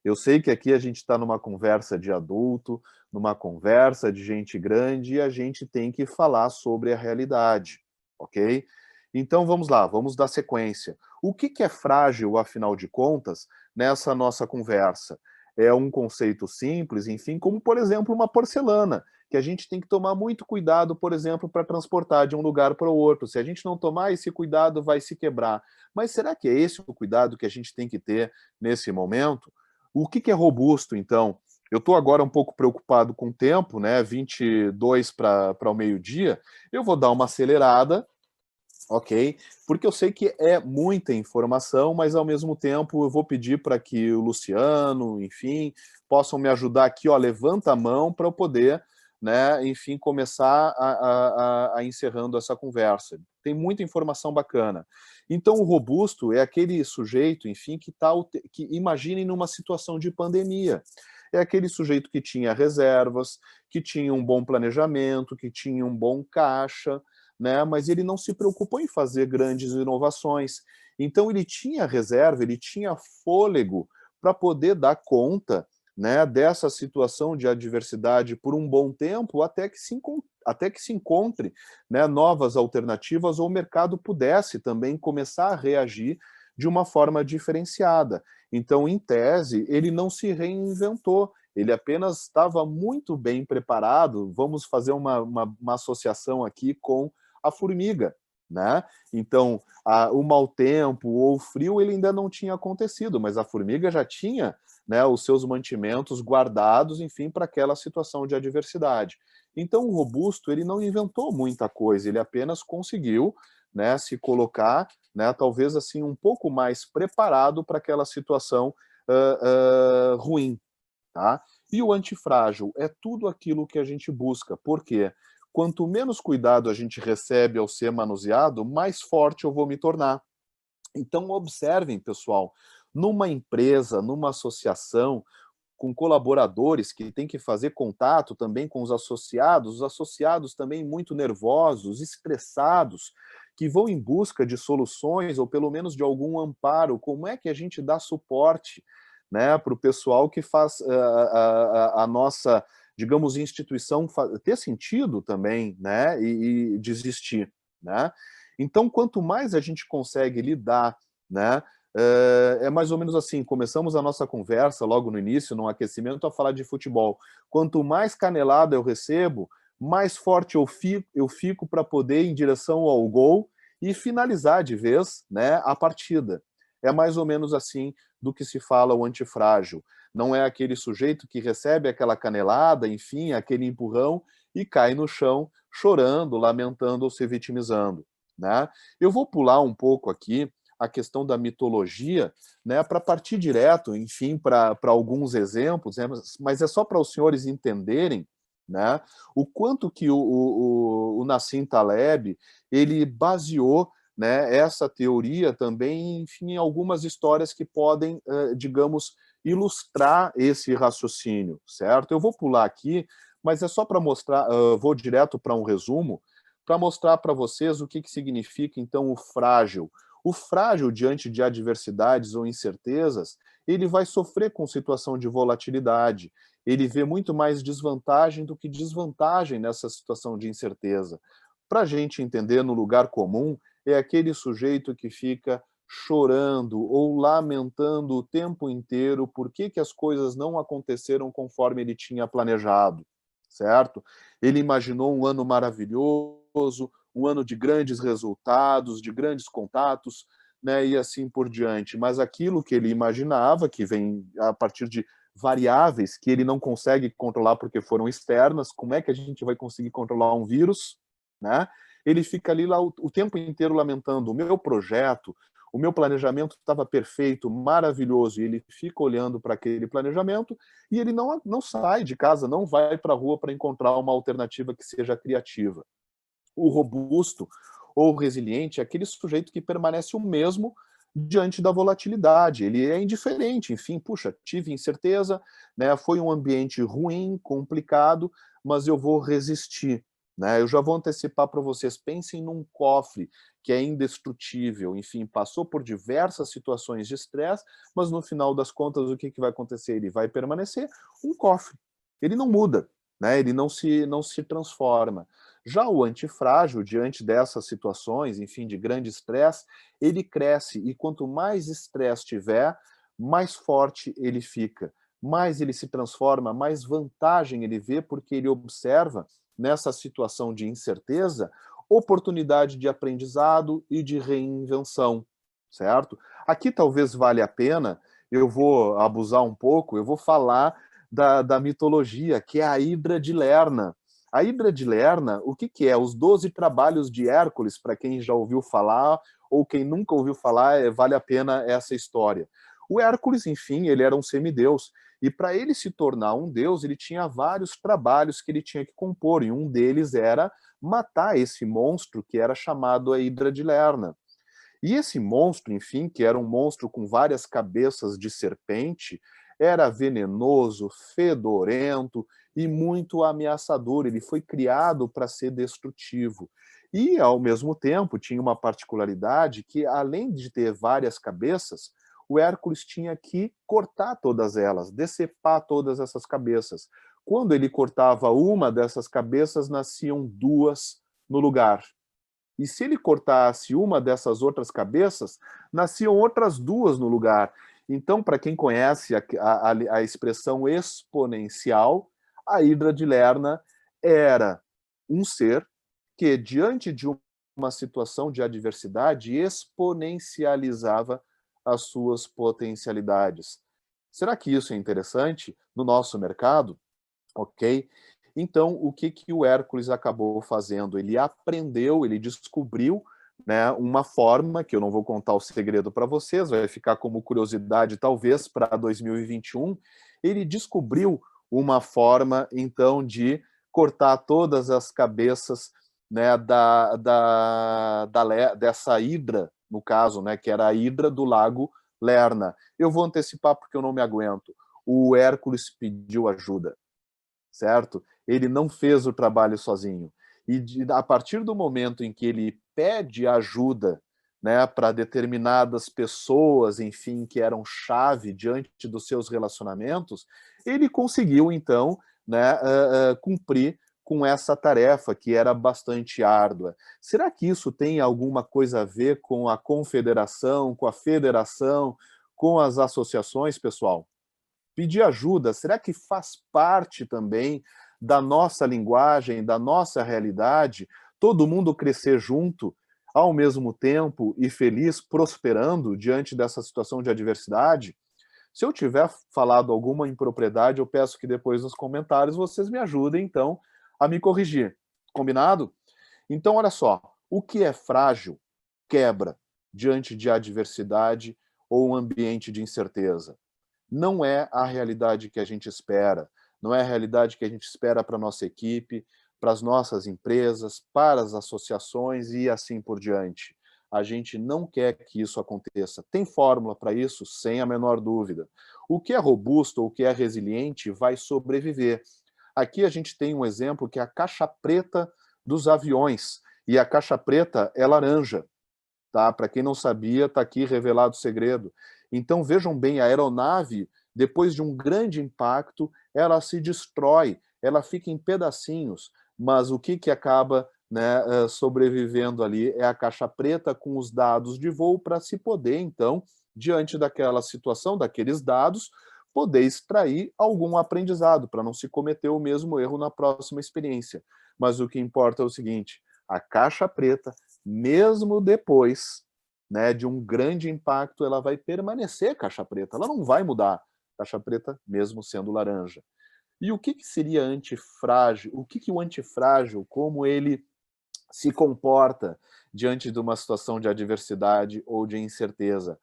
Eu sei que aqui a gente está numa conversa de adulto, numa conversa de gente grande, e a gente tem que falar sobre a realidade, ok? Então vamos lá, vamos dar sequência. O que é frágil, afinal de contas, nessa nossa conversa? É um conceito simples, enfim, como, por exemplo, uma porcelana, que a gente tem que tomar muito cuidado, por exemplo, para transportar de um lugar para o outro. Se a gente não tomar esse cuidado, vai se quebrar. Mas será que é esse o cuidado que a gente tem que ter nesse momento? O que é robusto, então? Eu estou agora um pouco preocupado com o tempo, né? 22 para o meio-dia. Eu vou dar uma acelerada, ok? Porque eu sei que é muita informação, mas ao mesmo tempo eu vou pedir para que o Luciano, enfim, possam me ajudar aqui, ó, levanta a mão para eu poder, né, enfim, começar a encerrando essa conversa. Tem muita informação bacana. Então, o robusto é aquele sujeito, enfim, que imaginem numa situação de pandemia. É aquele sujeito que tinha reservas, que tinha um bom planejamento, que tinha um bom caixa, né? Mas ele não se preocupou em fazer grandes inovações. Então, ele tinha reserva, ele tinha fôlego para poder dar conta, né, dessa situação de adversidade por um bom tempo, até que se encontre, né, novas alternativas ou o mercado pudesse também começar a reagir de uma forma diferenciada. Então, em tese, ele não se reinventou, ele apenas estava muito bem preparado. Vamos fazer uma associação aqui com a formiga, né? Então, o mau tempo ou o frio ele ainda não tinha acontecido, mas a formiga já tinha, né, os seus mantimentos guardados, enfim, para aquela situação de adversidade. Então, o robusto ele não inventou muita coisa, ele apenas conseguiu, né, se colocar, né, talvez assim um pouco mais preparado para aquela situação ruim, tá? E o antifrágil é tudo aquilo que a gente busca. Por quê? Quanto menos cuidado a gente recebe ao ser manuseado, mais forte eu vou me tornar. Então, observem, pessoal, numa empresa, numa associação, com colaboradores que têm que fazer contato também com os associados também muito nervosos, estressados, que vão em busca de soluções ou pelo menos de algum amparo. Como é que a gente dá suporte, né, para o pessoal que faz a nossa, digamos, instituição ter sentido também, né, e desistir, né? Então, quanto mais a gente consegue lidar, né, é mais ou menos assim, começamos a nossa conversa logo no início, no aquecimento, a falar de futebol. Quanto mais canelada eu recebo, mais forte eu fico para poder ir em direção ao gol e finalizar de vez, né, a partida. É mais ou menos assim do que se fala o antifrágil. Não é aquele sujeito que recebe aquela canelada, enfim, aquele empurrão e cai no chão chorando, lamentando ou se vitimizando, né? Eu vou pular um pouco aqui a questão da mitologia, né, para partir direto, enfim, para alguns exemplos, né, mas é só para os senhores entenderem, né, o quanto que o Nassim Taleb ele baseou, né, essa teoria também, enfim, em algumas histórias que podem, digamos, ilustrar esse raciocínio, certo? Eu vou pular aqui, mas é só para mostrar, vou direto para um resumo, para mostrar para vocês o que significa, então, o frágil. O frágil, diante de adversidades ou incertezas, ele vai sofrer com situação de volatilidade. Ele vê muito mais desvantagem do que desvantagem nessa situação de incerteza. Para a gente entender no lugar comum, é aquele sujeito que fica chorando ou lamentando o tempo inteiro por que as coisas não aconteceram conforme ele tinha planejado, certo? Ele imaginou um ano maravilhoso, um ano de grandes resultados, de grandes contatos, né, e assim por diante. Mas aquilo que ele imaginava, que vem a partir de variáveis que ele não consegue controlar porque foram externas, como é que a gente vai conseguir controlar um vírus, né? Ele fica ali lá o tempo inteiro lamentando: o meu projeto, o meu planejamento estava perfeito, maravilhoso, e ele fica olhando para aquele planejamento e ele não sai de casa, não vai para a rua para encontrar uma alternativa que seja criativa. O robusto ou resiliente é aquele sujeito que permanece o mesmo diante da volatilidade. Ele é indiferente, enfim, puxa, tive incerteza, né, foi um ambiente ruim, complicado, mas eu vou resistir. Né? Eu já vou antecipar para vocês, pensem num cofre que é indestrutível, enfim, passou por diversas situações de estresse, mas no final das contas o que vai acontecer? Ele vai permanecer um cofre. Ele não muda, né? Ele não se transforma. Já o antifrágil, diante dessas situações, enfim, de grande estresse, ele cresce e quanto mais estresse tiver, mais forte ele fica, mais ele se transforma, mais vantagem ele vê, porque ele observa nessa situação de incerteza oportunidade de aprendizado e de reinvenção, certo? Aqui talvez valha a pena, eu vou abusar um pouco, eu vou falar da mitologia, que é a Hidra de Lerna. A Hidra de Lerna, o que é? Os 12 trabalhos de Hércules, para quem já ouviu falar, ou quem nunca ouviu falar, vale a pena essa história. O Hércules, enfim, ele era um semideus, e para ele se tornar um deus, ele tinha vários trabalhos que ele tinha que compor, e um deles era matar esse monstro que era chamado a Hidra de Lerna. E esse monstro, enfim, que era um monstro com várias cabeças de serpente, era venenoso, fedorento e muito ameaçador. Ele foi criado para ser destrutivo. E, ao mesmo tempo, tinha uma particularidade que, além de ter várias cabeças, o Hércules tinha que cortar todas elas, decepar todas essas cabeças. Quando ele cortava uma dessas cabeças, nasciam duas no lugar. E se ele cortasse uma dessas outras cabeças, nasciam outras duas no lugar. Então, para quem conhece a expressão exponencial, a Hidra de Lerna era um ser que, diante de uma situação de adversidade, exponencializava as suas potencialidades. Será que isso é interessante no nosso mercado? Ok? Então, o que o Hércules acabou fazendo? Ele aprendeu, ele descobriu, né, uma forma, que eu não vou contar o segredo para vocês, vai ficar como curiosidade talvez para 2021, ele descobriu uma forma, então, de cortar todas as cabeças, né, dessa hidra, no caso, né, que era a hidra do lago Lerna. Eu vou antecipar porque eu não me aguento. O Hércules pediu ajuda, certo? Ele não fez o trabalho sozinho. E a partir do momento em que ele pede ajuda, né, para determinadas pessoas, enfim, que eram chave diante dos seus relacionamentos, ele conseguiu, então, né, cumprir com essa tarefa que era bastante árdua. Será que isso tem alguma coisa a ver com a confederação, com a federação, com as associações, pessoal? Pedir ajuda, será que faz parte também da nossa linguagem, da nossa realidade, todo mundo crescer junto, ao mesmo tempo e feliz, prosperando diante dessa situação de adversidade? Se eu tiver falado alguma impropriedade, eu peço que depois nos comentários vocês me ajudem, então, a me corrigir. Combinado? Então, olha só, o que é frágil quebra diante de adversidade ou um ambiente de incerteza. Não é a realidade que a gente espera, não é a realidade que a gente espera para a nossa equipe, para as nossas empresas, para as associações e assim por diante. A gente não quer que isso aconteça. Tem fórmula para isso? Sem a menor dúvida. O que é robusto ou o que é resiliente vai sobreviver. Aqui a gente tem um exemplo que é a caixa preta dos aviões. E a caixa preta é laranja. Tá? Para quem não sabia, está aqui revelado o segredo. Então vejam bem, a aeronave, depois de um grande impacto, ela se destrói, ela fica em pedacinhos, mas o que acaba, né, sobrevivendo ali é a caixa preta com os dados de voo para se poder, então, diante daquela situação, daqueles dados, poder extrair algum aprendizado, para não se cometer o mesmo erro na próxima experiência. Mas o que importa é o seguinte, a caixa preta, mesmo depois, né, de um grande impacto, ela vai permanecer caixa preta, ela não vai mudar, caixa preta mesmo sendo laranja. E o que seria antifrágil? O que o antifrágil, como ele se comporta diante de uma situação de adversidade ou de incerteza?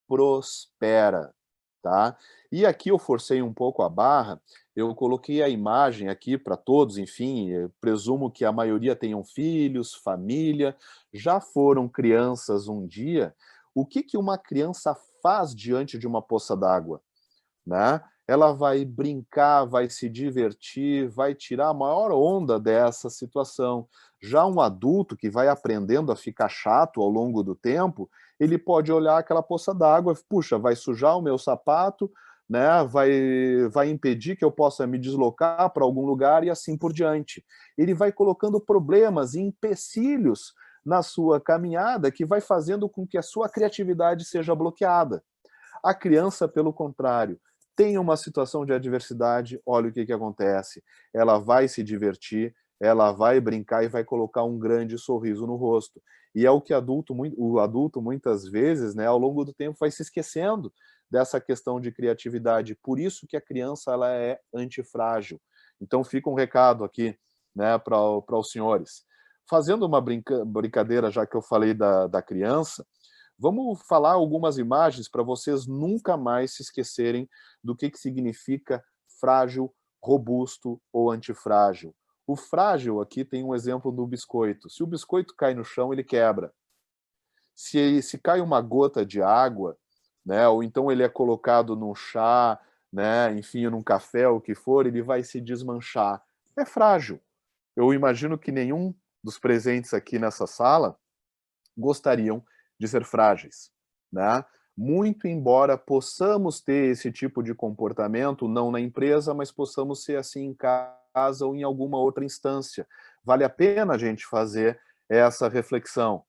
Prospera, tá? E aqui eu forcei um pouco a barra, eu coloquei a imagem aqui para todos, enfim, presumo que a maioria tenham filhos, família, já foram crianças um dia. O que uma criança faz diante de uma poça d'água? Né? Ela vai brincar, vai se divertir, vai tirar a maior onda dessa situação. Já um adulto que vai aprendendo a ficar chato ao longo do tempo, ele pode olhar aquela poça d'água, puxa, vai sujar o meu sapato, né? vai impedir que eu possa me deslocar para algum lugar e assim por diante. Ele vai colocando problemas e empecilhos na sua caminhada que vai fazendo com que a sua criatividade seja bloqueada. A criança, pelo contrário, tem uma situação de adversidade, olha o que acontece. Ela vai se divertir, ela vai brincar e vai colocar um grande sorriso no rosto. E é o que o adulto muitas vezes, né, ao longo do tempo, vai se esquecendo dessa questão de criatividade. Por isso que a criança ela é antifrágil. Então fica um recado aqui, né, para os senhores. Fazendo uma brincadeira, já que eu falei da criança, vamos falar algumas imagens para vocês nunca mais se esquecerem do que significa frágil, robusto ou antifrágil. O frágil aqui tem um exemplo do biscoito. Se o biscoito cai no chão, ele quebra. Se cai uma gota de água, né, ou então ele é colocado num chá, né, enfim, num café, o que for, ele vai se desmanchar. É frágil. Eu imagino que nenhum dos presentes aqui nessa sala gostariam de ser frágeis, né? Muito embora possamos ter esse tipo de comportamento, não na empresa, mas possamos ser assim em casa ou em alguma outra instância. Vale a pena a gente fazer essa reflexão.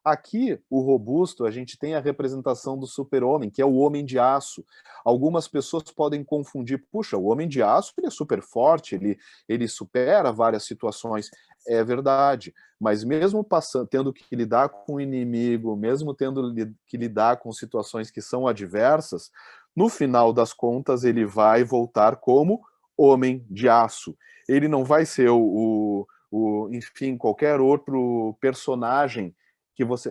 Aqui, o robusto, a gente tem a representação do super-homem, que é o homem de aço. Algumas pessoas podem confundir, puxa, o homem de aço ele é super forte, ele supera várias situações. É verdade, mas mesmo tendo que lidar com o inimigo, mesmo tendo que lidar com situações que são adversas, no final das contas ele vai voltar como homem de aço. Ele não vai ser enfim, qualquer outro personagem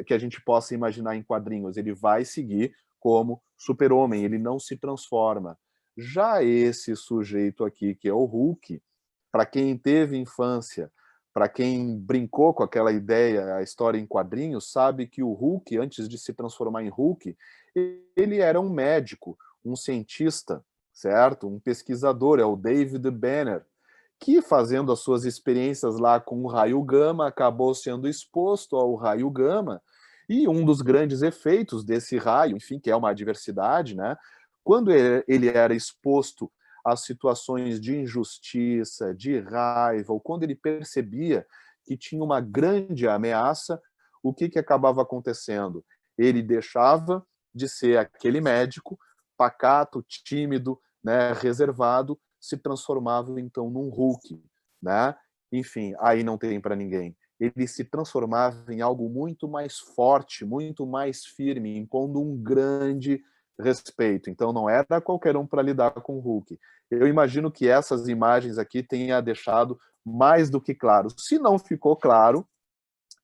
que a gente possa imaginar em quadrinhos. Ele vai seguir como super-homem, ele não se transforma. Já esse sujeito aqui, que é o Hulk, para quem teve infância, para quem brincou com aquela ideia, a história em quadrinhos, sabe que o Hulk, antes de se transformar em Hulk, ele era um médico, um cientista, certo? Um pesquisador, é o David Banner, que fazendo as suas experiências lá com o raio gama, acabou sendo exposto ao raio gama, e um dos grandes efeitos desse raio, enfim, que é uma adversidade, né? Quando ele era exposto a situações de injustiça, de raiva, ou quando ele percebia que tinha uma grande ameaça, o que acabava acontecendo? Ele deixava de ser aquele médico pacato, tímido, né, reservado, se transformava, então, num Hulk, né? Enfim, aí não tem para ninguém. Ele se transformava em algo muito mais forte, muito mais firme, impondo um grande respeito. Então, não era qualquer um para lidar com o Hulk. Eu imagino que essas imagens aqui tenha deixado mais do que claro. Se não ficou claro,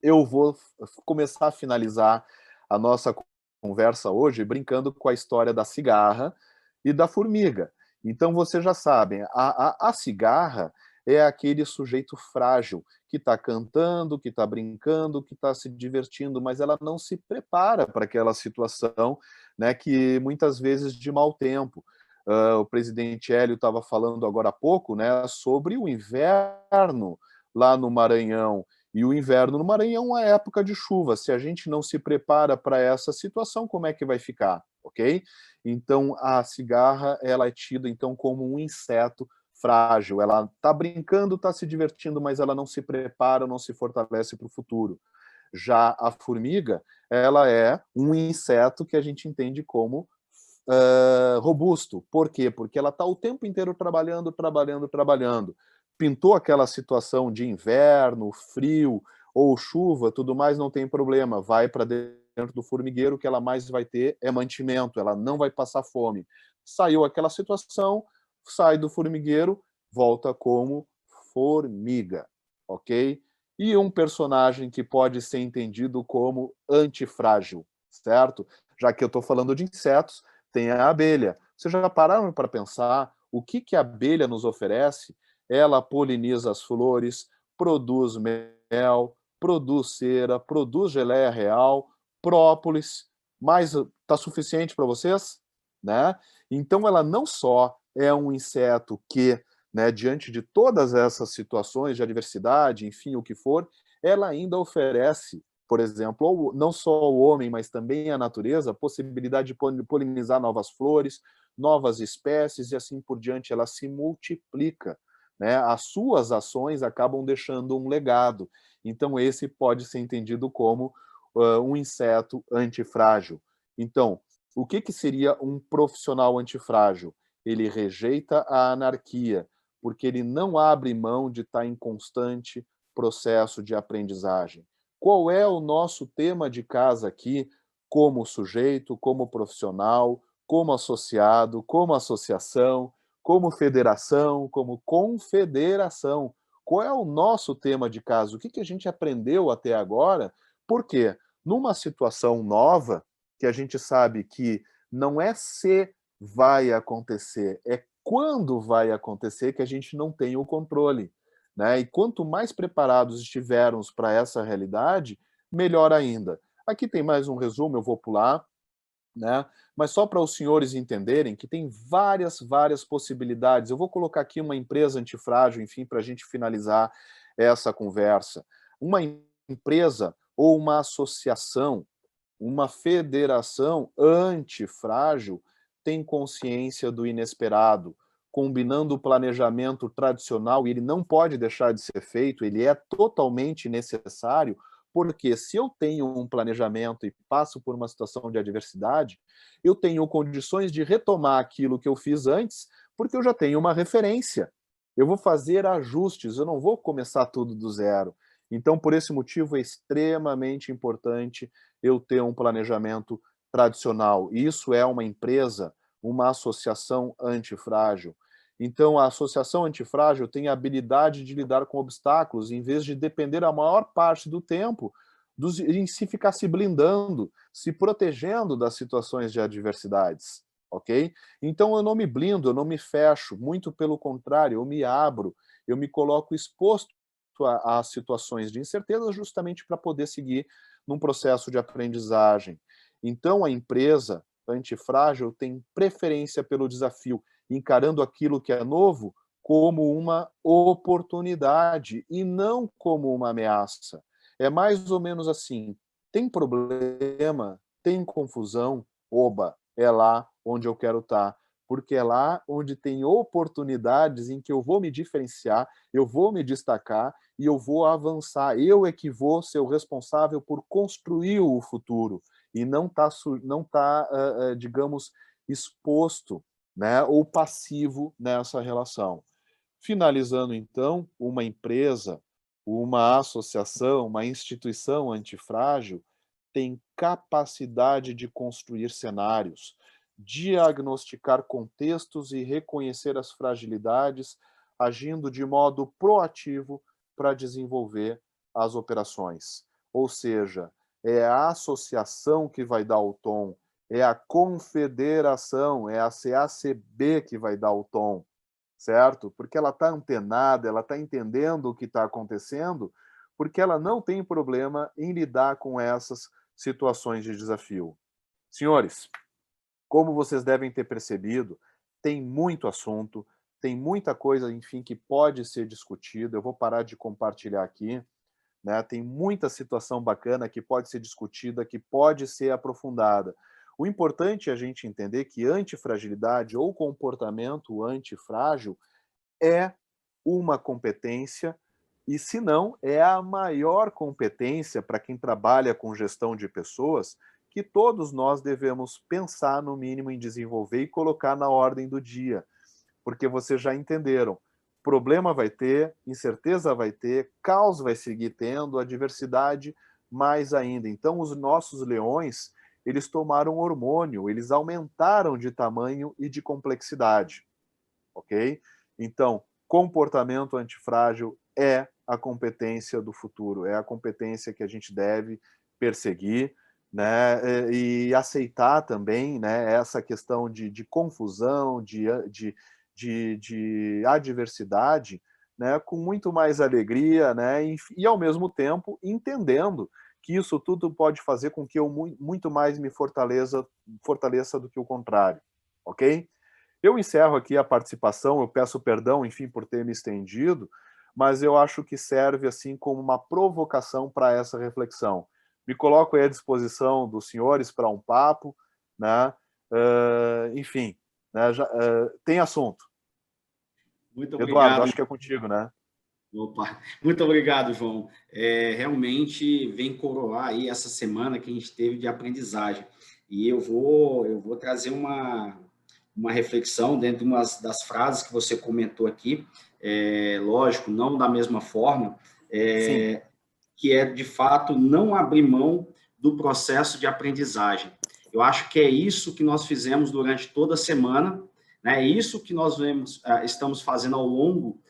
eu vou começar a finalizar a nossa conversa hoje brincando com a história da cigarra e da formiga. Então, vocês já sabem, a cigarra é aquele sujeito frágil que está cantando, que está brincando, que está se divertindo, mas ela não se prepara para aquela situação, né, que muitas vezes de mau tempo. O presidente Hélio estava falando agora há pouco, né, sobre o inverno lá no Maranhão. E o inverno no Maranhão é época de chuva. Se a gente não se prepara para essa situação, como é que vai ficar? Ok? Então, a cigarra ela é tida então como um inseto frágil. Ela está brincando, está se divertindo, mas ela não se prepara, não se fortalece para o futuro. Já a formiga, ela é um inseto que a gente entende como robusto. Por quê? Porque ela está o tempo inteiro trabalhando, trabalhando, trabalhando. Pintou aquela situação de inverno, frio ou chuva, tudo mais, não tem problema. Vai para dentro do formigueiro, que ela mais vai ter é mantimento, ela não vai passar fome. Saiu aquela situação, sai do formigueiro, volta como formiga, ok? E um personagem que pode ser entendido como antifrágil, certo? Já que eu estou falando de insetos, tem a abelha. Vocês já pararam para pensar o que a abelha nos oferece? Ela poliniza as flores, produz mel, produz cera, produz geleia real, própolis, mas está suficiente para vocês? Né? Então, ela não só é um inseto que, né, diante de todas essas situações de adversidade, enfim, o que for, ela ainda oferece, por exemplo, não só o homem, mas também a natureza, a possibilidade de polinizar novas flores, novas espécies e assim por diante. Ela se multiplica, né? As suas ações acabam deixando um legado. Então, esse pode ser entendido como um inseto antifrágil. Então, o que seria um profissional antifrágil? Ele rejeita a anarquia, porque ele não abre mão de estar em constante processo de aprendizagem. Qual é o nosso tema de casa aqui, como sujeito, como profissional, como associado, como associação, como federação, como confederação? Qual é o nosso tema de casa? O que a gente aprendeu até agora? Porque numa situação nova, que a gente sabe que não é se vai acontecer, é quando vai acontecer que a gente não tem o controle, né? E quanto mais preparados estivermos para essa realidade, melhor ainda. Aqui tem mais um resumo, eu vou pular, né? Mas só para os senhores entenderem que tem várias possibilidades. Eu vou colocar aqui uma empresa antifrágil, enfim, para a gente finalizar essa conversa. Uma empresa ou uma associação, uma federação antifrágil tem consciência do inesperado, combinando o planejamento tradicional, e ele não pode deixar de ser feito, ele é totalmente necessário, porque se eu tenho um planejamento e passo por uma situação de adversidade, eu tenho condições de retomar aquilo que eu fiz antes, porque eu já tenho uma referência. Eu vou fazer ajustes, eu não vou começar tudo do zero. Então, por esse motivo, é extremamente importante eu ter um planejamento tradicional. Isso é uma empresa, uma associação antifrágil. Então, a associação antifrágil tem a habilidade de lidar com obstáculos, em vez de depender a maior parte do tempo em si ficar se blindando, se protegendo das situações de adversidades, ok? Então, eu não me blindo, eu não me fecho, muito pelo contrário, eu me abro, eu me coloco exposto a situações de incerteza justamente para poder seguir num processo de aprendizagem. Então, a empresa antifrágil tem preferência pelo desafio, encarando aquilo que é novo como uma oportunidade e não como uma ameaça. É mais ou menos assim, tem problema, tem confusão, oba, é lá onde eu quero estar, porque é lá onde tem oportunidades em que eu vou me diferenciar, eu vou me destacar e eu vou avançar. Eu é que vou ser o responsável por construir o futuro e não tá, digamos, exposto, né, ou passivo nessa relação. Finalizando, então, uma empresa, uma associação, uma instituição antifrágil tem capacidade de construir cenários, diagnosticar contextos e reconhecer as fragilidades, agindo de modo proativo para desenvolver as operações. Ou seja, é a associação que vai dar o tom, é a confederação, é a CACB que vai dar o tom, certo? Porque ela está antenada, ela está entendendo o que está acontecendo, porque ela não tem problema em lidar com essas situações de desafio. Senhores, como vocês devem ter percebido, tem muito assunto, tem muita coisa, enfim, que pode ser discutida. Eu vou parar de compartilhar aqui, né? Tem muita situação bacana que pode ser discutida, que pode ser aprofundada. O importante é a gente entender que antifragilidade ou comportamento antifrágil é uma competência e, se não, é a maior competência para quem trabalha com gestão de pessoas que todos nós devemos pensar, no mínimo, em desenvolver e colocar na ordem do dia. Porque vocês já entenderam, problema vai ter, incerteza vai ter, caos vai seguir tendo, adversidade mais ainda. Então, os nossos leões, eles tomaram hormônio, eles aumentaram de tamanho e de complexidade, ok? Então, comportamento antifrágil é a competência do futuro, é a competência que a gente deve perseguir, né? E aceitar também, né, essa questão de confusão, de adversidade, né, com muito mais alegria, né, e ao mesmo tempo entendendo que isso tudo pode fazer com que eu muito mais me fortaleça do que o contrário, ok? Eu encerro aqui a participação, eu peço perdão, enfim, por ter me estendido, mas eu acho que serve assim como uma provocação para essa reflexão. Me coloco aí à disposição dos senhores para um papo, né? Enfim, né? Tem assunto. Muito Eduardo, obrigado. acho que é contigo, né? Opa, muito obrigado, João. Realmente vem coroar aí essa semana que a gente teve de aprendizagem. E eu vou trazer uma reflexão dentro de uma das frases que você comentou aqui, lógico, não da mesma forma, que é, de fato, não abrir mão do processo de aprendizagem. Eu acho que é isso que nós fizemos durante toda a semana, né? É isso que nós estamos fazendo ao longo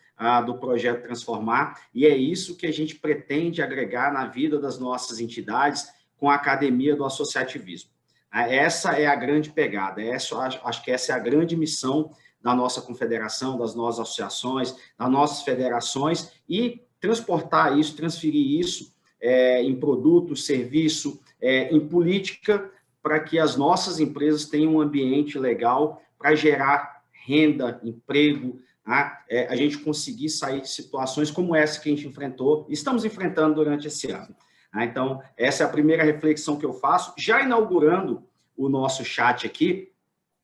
do projeto Transformar, e é isso que a gente pretende agregar na vida das nossas entidades com a Academia do Associativismo. Essa é a grande pegada, acho que essa é a grande missão da nossa confederação, das nossas associações, das nossas federações, e transportar isso, transferir isso em produto, serviço, em política, para que as nossas empresas tenham um ambiente legal para gerar renda, emprego, a gente conseguir sair de situações como essa que a gente enfrentou, estamos enfrentando durante esse ano. Então, essa é a primeira reflexão que eu faço, já inaugurando o nosso chat aqui,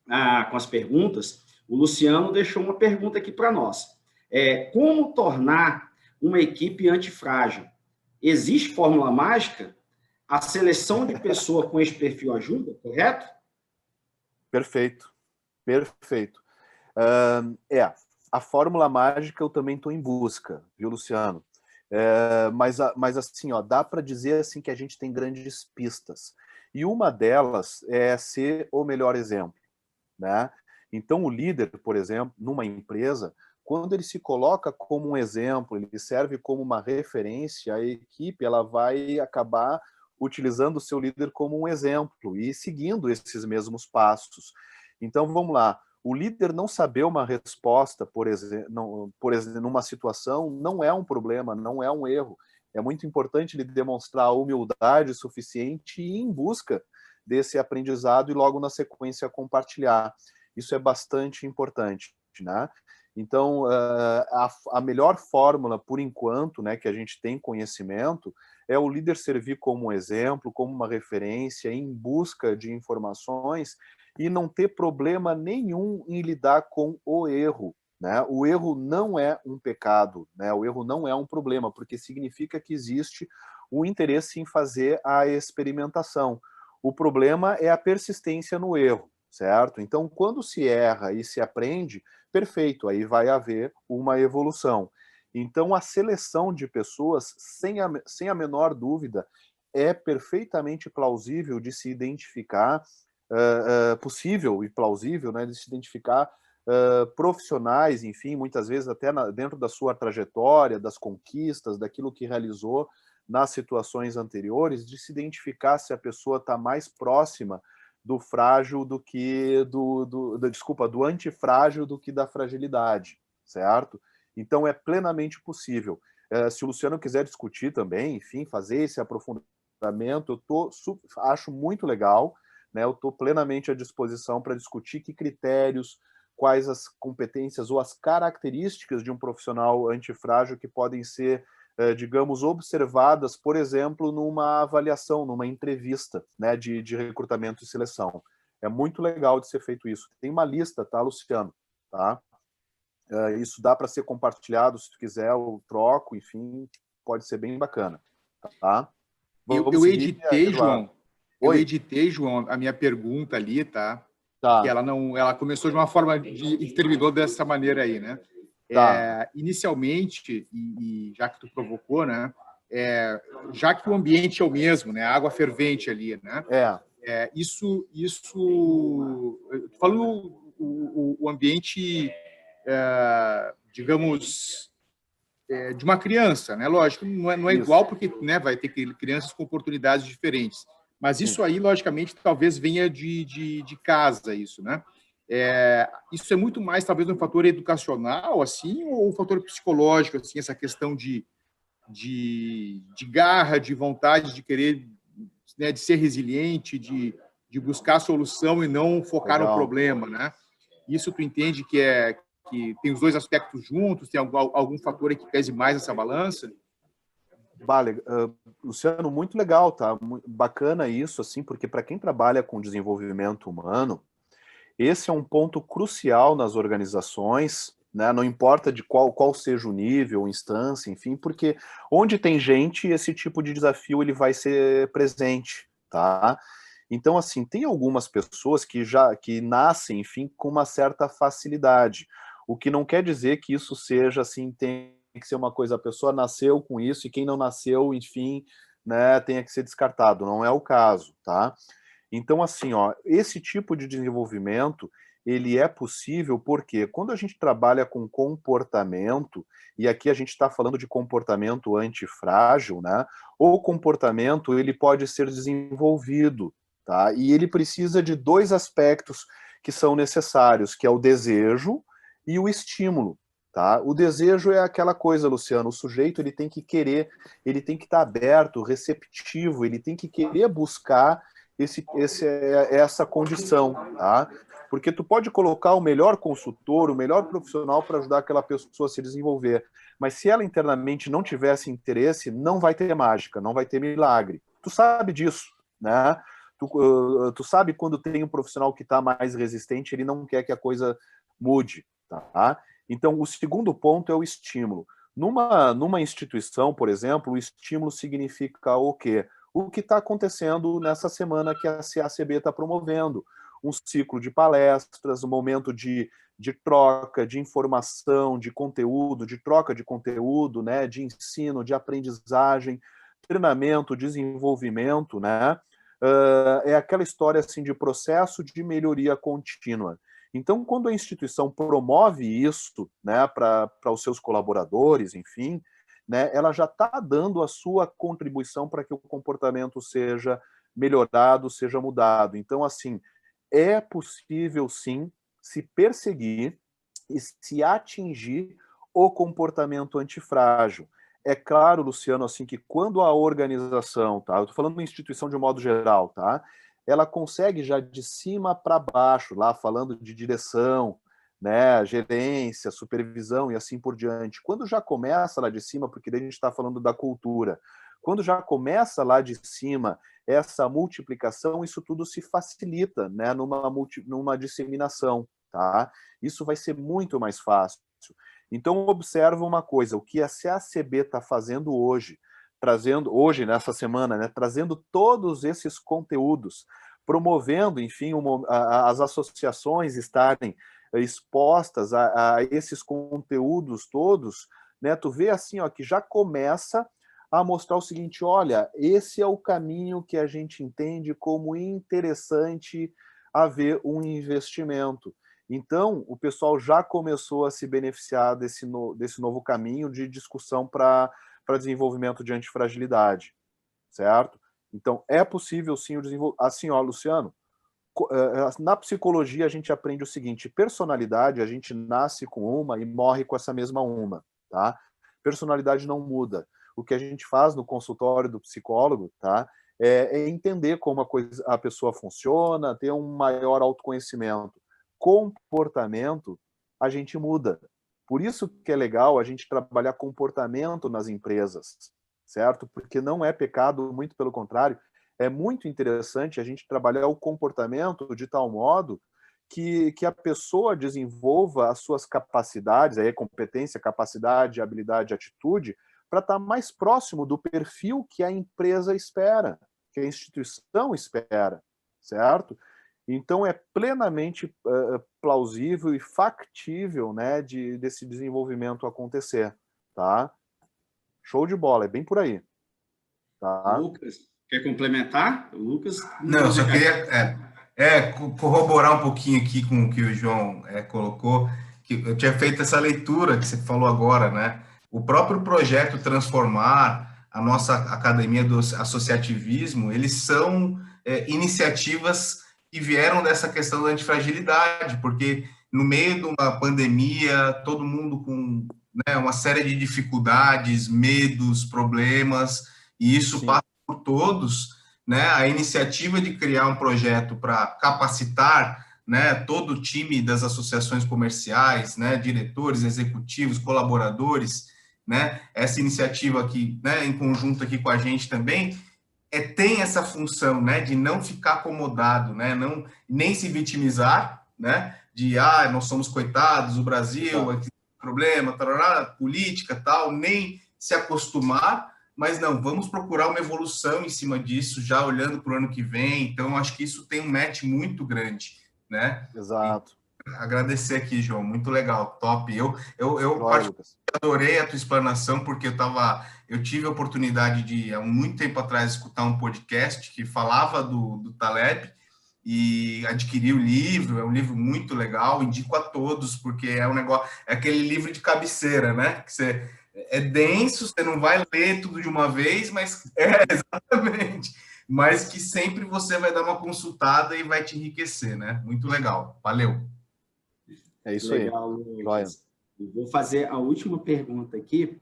com as perguntas. O Luciano deixou uma pergunta aqui para nós. Como tornar uma equipe antifrágil? Existe fórmula mágica? A seleção de pessoa com esse perfil ajuda, correto? Perfeito, perfeito. A fórmula mágica eu também estou em busca, viu, Luciano? Mas assim, ó, dá para dizer assim que a gente tem grandes pistas. E uma delas é ser o melhor exemplo, né? Então, o líder, por exemplo, numa empresa, quando ele se coloca como um exemplo, ele serve como uma referência, a equipe ela vai acabar utilizando o seu líder como um exemplo e seguindo esses mesmos passos. Então, vamos lá. O líder não saber uma resposta, por exemplo, numa situação, não é um problema, não é um erro. É muito importante ele demonstrar a humildade suficiente e ir em busca desse aprendizado e logo na sequência compartilhar. Isso é bastante importante, né? Então, a melhor fórmula, por enquanto, né, que a gente tem conhecimento, é o líder servir como um exemplo, como uma referência, em busca de informações e não ter problema nenhum em lidar com o erro, né? O erro não é um pecado, né? O erro não é um problema, porque significa que existe o interesse em fazer a experimentação. O problema é a persistência no erro, certo? Então, quando se erra e se aprende, perfeito, aí vai haver uma evolução. Então, a seleção de pessoas, sem a menor dúvida, é perfeitamente plausível de se identificar, possível e plausível, né, de se identificar profissionais, enfim, muitas vezes até dentro da sua trajetória, das conquistas, daquilo que realizou nas situações anteriores, de se identificar se a pessoa está mais próxima do frágil do que do antifrágil do que da fragilidade, certo? Então é plenamente possível. Se o Luciano quiser discutir também, enfim, fazer esse aprofundamento, acho muito legal, né? Eu estou plenamente à disposição para discutir que critérios, quais as competências ou as características de um profissional antifrágil que podem ser, digamos, observadas, por exemplo, numa avaliação, numa entrevista, né, de recrutamento e seleção. É muito legal de ser feito isso. Tem uma lista, tá, Luciano? Tá? Isso dá para ser compartilhado, se tu quiser, eu troco, enfim, pode ser bem bacana. Tá? Eu editei, João. Oi? Eu editei, João, a minha pergunta ali, tá? Tá. Que ela começou de uma forma e terminou dessa maneira aí, né? Tá. Inicialmente, e já que tu provocou, né? Já que o ambiente é o mesmo, né? A água fervente ali, né? Isso falando o ambiente, digamos, de uma criança, né? Lógico, não é igual porque, né, vai ter crianças com oportunidades diferentes. Mas isso aí, logicamente, talvez venha de casa, isso, né? Isso é muito mais, talvez, um fator educacional, assim, ou um fator psicológico, assim, essa questão de garra, de vontade de querer, né, de ser resiliente, de buscar a solução e não focar no problema, né? Isso tu entende que tem os dois aspectos juntos, tem algum fator aí que pese mais nessa balança? Vale, Luciano, muito legal, tá? Bacana isso, assim, porque para quem trabalha com desenvolvimento humano, esse é um ponto crucial nas organizações, né? Não importa de qual seja o nível, instância, enfim, porque onde tem gente, esse tipo de desafio ele vai ser presente, tá? Então, assim, tem algumas pessoas que nascem, enfim, com uma certa facilidade, o que não quer dizer que isso seja, assim, tem que ser uma coisa, a pessoa nasceu com isso e quem não nasceu, enfim, né, tenha que ser descartado, não é o caso, tá? Então, assim, ó, esse tipo de desenvolvimento, ele é possível porque quando a gente trabalha com comportamento, e aqui a gente está falando de comportamento antifrágil, né? O comportamento, ele pode ser desenvolvido, tá? E ele precisa de dois aspectos que são necessários, que é o desejo e o estímulo, tá? O desejo é aquela coisa, Luciano, o sujeito ele tem que querer, ele tem que estar aberto, receptivo, ele tem que querer buscar essa condição, tá? Porque tu pode colocar o melhor consultor, o melhor profissional para ajudar aquela pessoa a se desenvolver, mas se ela internamente não tivesse interesse, não vai ter mágica, não vai ter milagre. Tu sabe disso, né? Tu sabe quando tem um profissional que está mais resistente, ele não quer que a coisa mude, tá? Então, o segundo ponto é o estímulo. Numa instituição, por exemplo, o estímulo significa o quê? O que está acontecendo nessa semana que a CACB está promovendo. Um ciclo de palestras, um momento de troca, de informação, de conteúdo, de troca de conteúdo, né, de ensino, de aprendizagem, treinamento, desenvolvimento, né? É aquela história assim, de processo de melhoria contínua. Então, quando a instituição promove isso, né, para os seus colaboradores, enfim, né, ela já está dando a sua contribuição para que o comportamento seja melhorado, seja mudado. Então, assim, é possível, sim, se perseguir e se atingir o comportamento antifrágil. É claro, Luciano, assim, que quando a organização, tá? Eu estou falando de uma instituição de um modo geral, tá? Ela consegue já de cima para baixo, lá falando de direção, né, gerência, supervisão e assim por diante. Quando já começa lá de cima, porque daí a gente está falando da cultura, quando já começa lá de cima essa multiplicação, isso tudo se facilita, né, numa disseminação, tá? Isso vai ser muito mais fácil. Então, observa uma coisa, o que a CACB está fazendo hoje, nessa semana, né, trazendo todos esses conteúdos, promovendo, enfim, as associações estarem expostas a esses conteúdos todos, né? Tu vê assim, ó, que já começa a mostrar o seguinte: olha, esse é o caminho que a gente entende como interessante haver um investimento. Então, o pessoal já começou a se beneficiar desse novo caminho de discussão para desenvolvimento de antifragilidade, certo? Então, é possível sim o desenvolvimento. Assim, ó, Luciano, na psicologia a gente aprende o seguinte: personalidade, a gente nasce com uma e morre com essa mesma uma, tá? Personalidade não muda. O que a gente faz no consultório do psicólogo, tá, é entender como a pessoa funciona, ter um maior autoconhecimento. Comportamento, a gente muda. Por isso que é legal a gente trabalhar comportamento nas empresas, certo? Porque não é pecado, muito pelo contrário, é muito interessante a gente trabalhar o comportamento de tal modo que a pessoa desenvolva as suas capacidades, aí competência, capacidade, habilidade, atitude, para estar mais próximo do perfil que a empresa espera, que a instituição espera, certo? Então, é plenamente plausível e factível, né, desse desenvolvimento acontecer, tá? Show de bola, é bem por aí. Tá? Lucas, quer complementar? O Lucas Não, eu só queria corroborar um pouquinho aqui com o que o João colocou, que eu tinha feito essa leitura que você falou agora, né? O próprio projeto Transformar, a nossa Academia do Associativismo, eles são iniciativas que vieram dessa questão da antifragilidade, porque no meio de uma pandemia, todo mundo com, né, uma série de dificuldades, medos, problemas, e isso Sim. passa por todos, né? A iniciativa de criar um projeto para capacitar, né, todo o time das associações comerciais, né, diretores, executivos, colaboradores, né, essa iniciativa aqui, né, em conjunto aqui com a gente também, tem essa função, né, de não ficar acomodado, né, não, nem se vitimizar, né, de, nós somos coitados, o Brasil, aqui, problema, tarará, política, tal, nem se acostumar, mas não, vamos procurar uma evolução em cima disso, já olhando para o ano que vem. Então, acho que isso tem um match muito grande, né? Exato. E agradecer aqui, João, muito legal, top. Eu Joia, Lucas. adorei a tua explanação, porque eu tive a oportunidade de, há muito tempo atrás, escutar um podcast que falava do Taleb, e adquiri o livro, é um livro muito legal, indico a todos, porque é um negócio, é aquele livro de cabeceira, né? Que você é denso, você não vai ler tudo de uma vez, mas exatamente, mas que sempre você vai dar uma consultada e vai te enriquecer, né? Muito legal, valeu. É isso legal, aí. Lucas. Vou fazer a última pergunta aqui.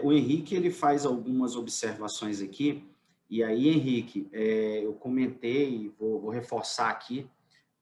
O Henrique ele faz algumas observações aqui, e aí, Henrique, eu comentei e vou reforçar aqui,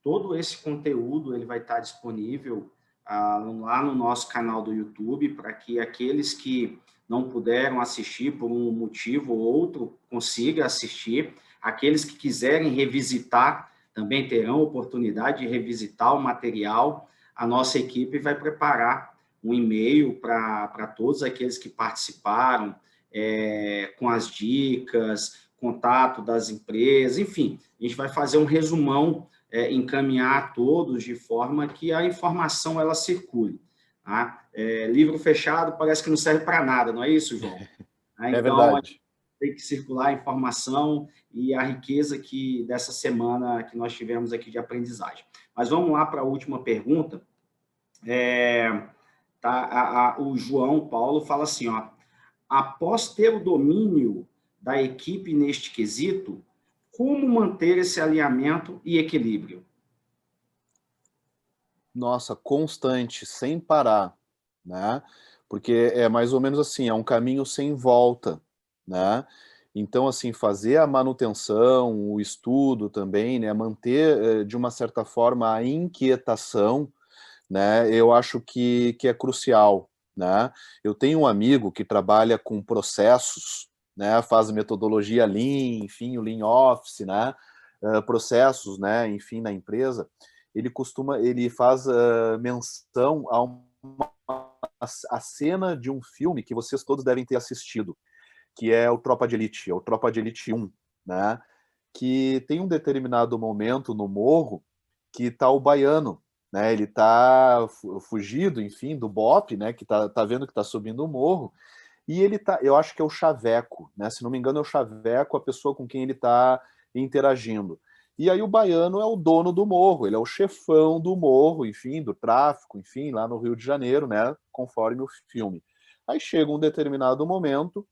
todo esse conteúdo ele vai estar disponível lá no nosso canal do YouTube, para que aqueles que não puderam assistir por um motivo ou outro consigam assistir. Aqueles que quiserem revisitar também terão oportunidade de revisitar o material. A nossa equipe vai preparar um e-mail para todos aqueles que participaram, com as dicas, contato das empresas, enfim, a gente vai fazer um resumão, encaminhar a todos de forma que a informação ela circule. Tá? Livro fechado parece que não serve para nada, não é isso, João? É então, verdade. tem que circular a informação e a riqueza dessa semana que nós tivemos aqui de aprendizagem. Mas vamos lá para a última pergunta. O João Paulo fala assim, ó, após ter o domínio da equipe neste quesito, como manter esse alinhamento e equilíbrio? Nossa, constante, sem parar, né? Porque é mais ou menos assim, é um caminho sem volta, né? Então, assim, fazer a manutenção, o estudo também, né? Manter, de uma certa forma, a inquietação, né? Eu acho que é crucial, né? Eu tenho um amigo que trabalha com processos, né? Faz metodologia Lean, enfim, o Lean Office, né? Processos, né? Enfim, na empresa. Ele faz menção a cena de um filme que vocês todos devem ter assistido, que é o Tropa de Elite, é o Tropa de Elite 1, né? que tem um determinado momento no morro que está o baiano, né? Ele está fugido, enfim, do bope, né? Que tá vendo que está subindo o morro. E ele tá, eu acho que é o chaveco, né? Se não me engano, é o chaveco, a pessoa com quem ele está interagindo. E aí o baiano é o dono do morro, ele é o chefão do morro, enfim, do tráfico, enfim, lá no Rio de Janeiro, né? Conforme o filme. Aí chega um determinado momento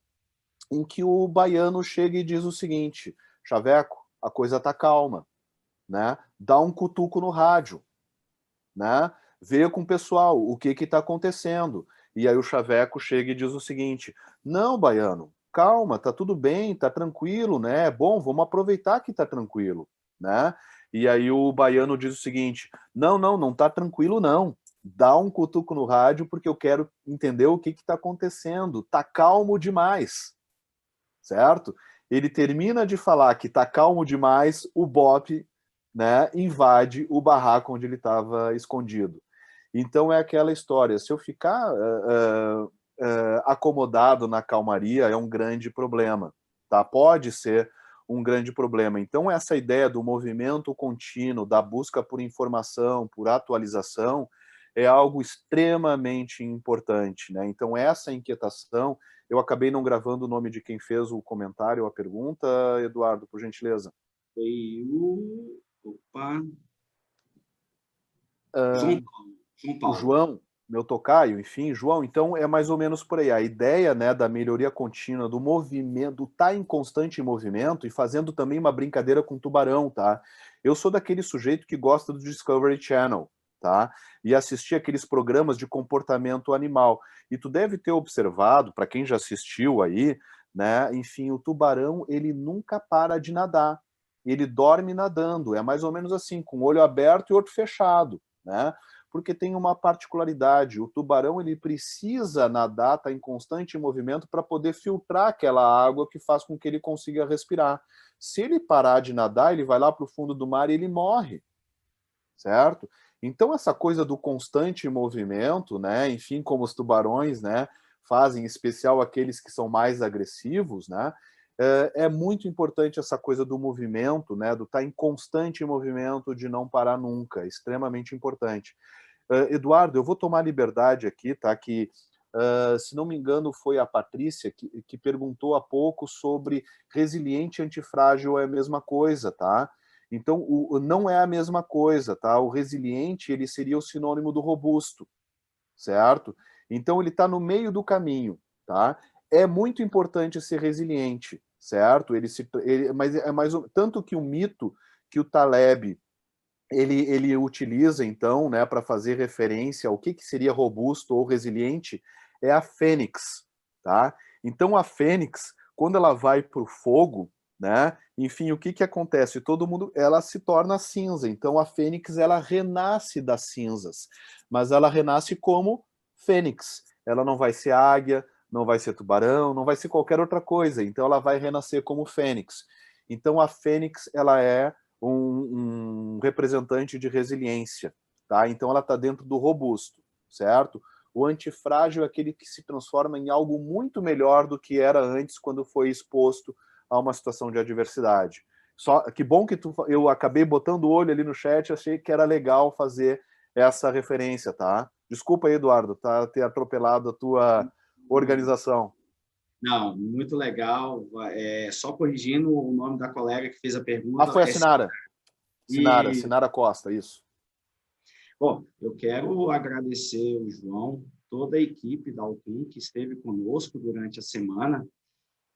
em que o baiano chega e diz o seguinte: Chaveco, a coisa tá calma, né? Dá um cutuco no rádio, né? Vê com o pessoal o que está acontecendo. E aí o Chaveco chega e diz o seguinte: não, baiano, calma, tá tudo bem, tá tranquilo, né? Bom, vamos aproveitar que tá tranquilo, né? E aí o baiano diz o seguinte: não tá tranquilo não. Dá um cutuco no rádio porque eu quero entender o que está acontecendo. Tá calmo demais, certo? Ele termina de falar que tá calmo demais, o Bop, né, invade o barraco onde ele estava escondido. Então é aquela história, se eu ficar acomodado na calmaria é um grande problema, tá? Pode ser um grande problema. Então essa ideia do movimento contínuo, da busca por informação, por atualização, é algo extremamente importante, né? Então essa inquietação, eu acabei não gravando o nome de quem fez o comentário, a pergunta, Eduardo, por gentileza. Foi o... Opa... João Paulo. O João, meu tocaio, enfim, João, então é mais ou menos por aí. A ideia, né, da melhoria contínua, do movimento, tá em constante movimento e fazendo também uma brincadeira com o tubarão, tá? Eu sou daquele sujeito que gosta do Discovery Channel, tá? E assistir aqueles programas de comportamento animal. E tu deve ter observado, para quem já assistiu aí, né, enfim, o tubarão, ele nunca para de nadar. Ele dorme nadando, é mais ou menos assim, com o olho aberto e o outro fechado, né? Porque tem uma particularidade, o tubarão ele precisa nadar, está em constante movimento para poder filtrar aquela água que faz com que ele consiga respirar. Se ele parar de nadar, ele vai lá para o fundo do mar e ele morre, certo? Então essa coisa do constante movimento, né, enfim, como os tubarões, né, fazem, em especial aqueles que são mais agressivos, né, é muito importante essa coisa do movimento, né, do estar em constante movimento, de não parar nunca, extremamente importante. Eduardo, eu vou tomar liberdade aqui, tá? Que, se não me engano, foi a Patrícia que perguntou há pouco sobre resiliente e antifrágil é a mesma coisa, tá? Então, não é a mesma coisa, tá? O resiliente, ele seria o sinônimo do robusto, certo? Então, ele está no meio do caminho, tá? É muito importante ser resiliente, certo? Mas é mais tanto que o mito que o Taleb ele utiliza, então, né, para fazer referência ao que seria robusto ou resiliente, é a fênix, tá? Então, a fênix, quando ela vai para o fogo, né, enfim, o que acontece? Todo mundo, ela se torna cinza. Então, a fênix, ela renasce das cinzas, mas ela renasce como fênix. Ela não vai ser águia, não vai ser tubarão, não vai ser qualquer outra coisa. Então, ela vai renascer como fênix. Então, a fênix, ela é um representante de resiliência, tá? Então ela está dentro do robusto, certo? O antifrágil é aquele que se transforma em algo muito melhor do que era antes quando foi exposto a uma situação de adversidade. Só que bom que eu acabei botando o olho ali no chat, achei que era legal fazer essa referência, tá? Desculpa aí, Eduardo, tá, ter atropelado a tua organização. Não, muito legal. Só corrigindo o nome da colega que fez a pergunta. Foi a Sinara. Sinara Costa, isso. Bom, eu quero agradecer o João, toda a equipe da Alpin que esteve conosco durante a semana,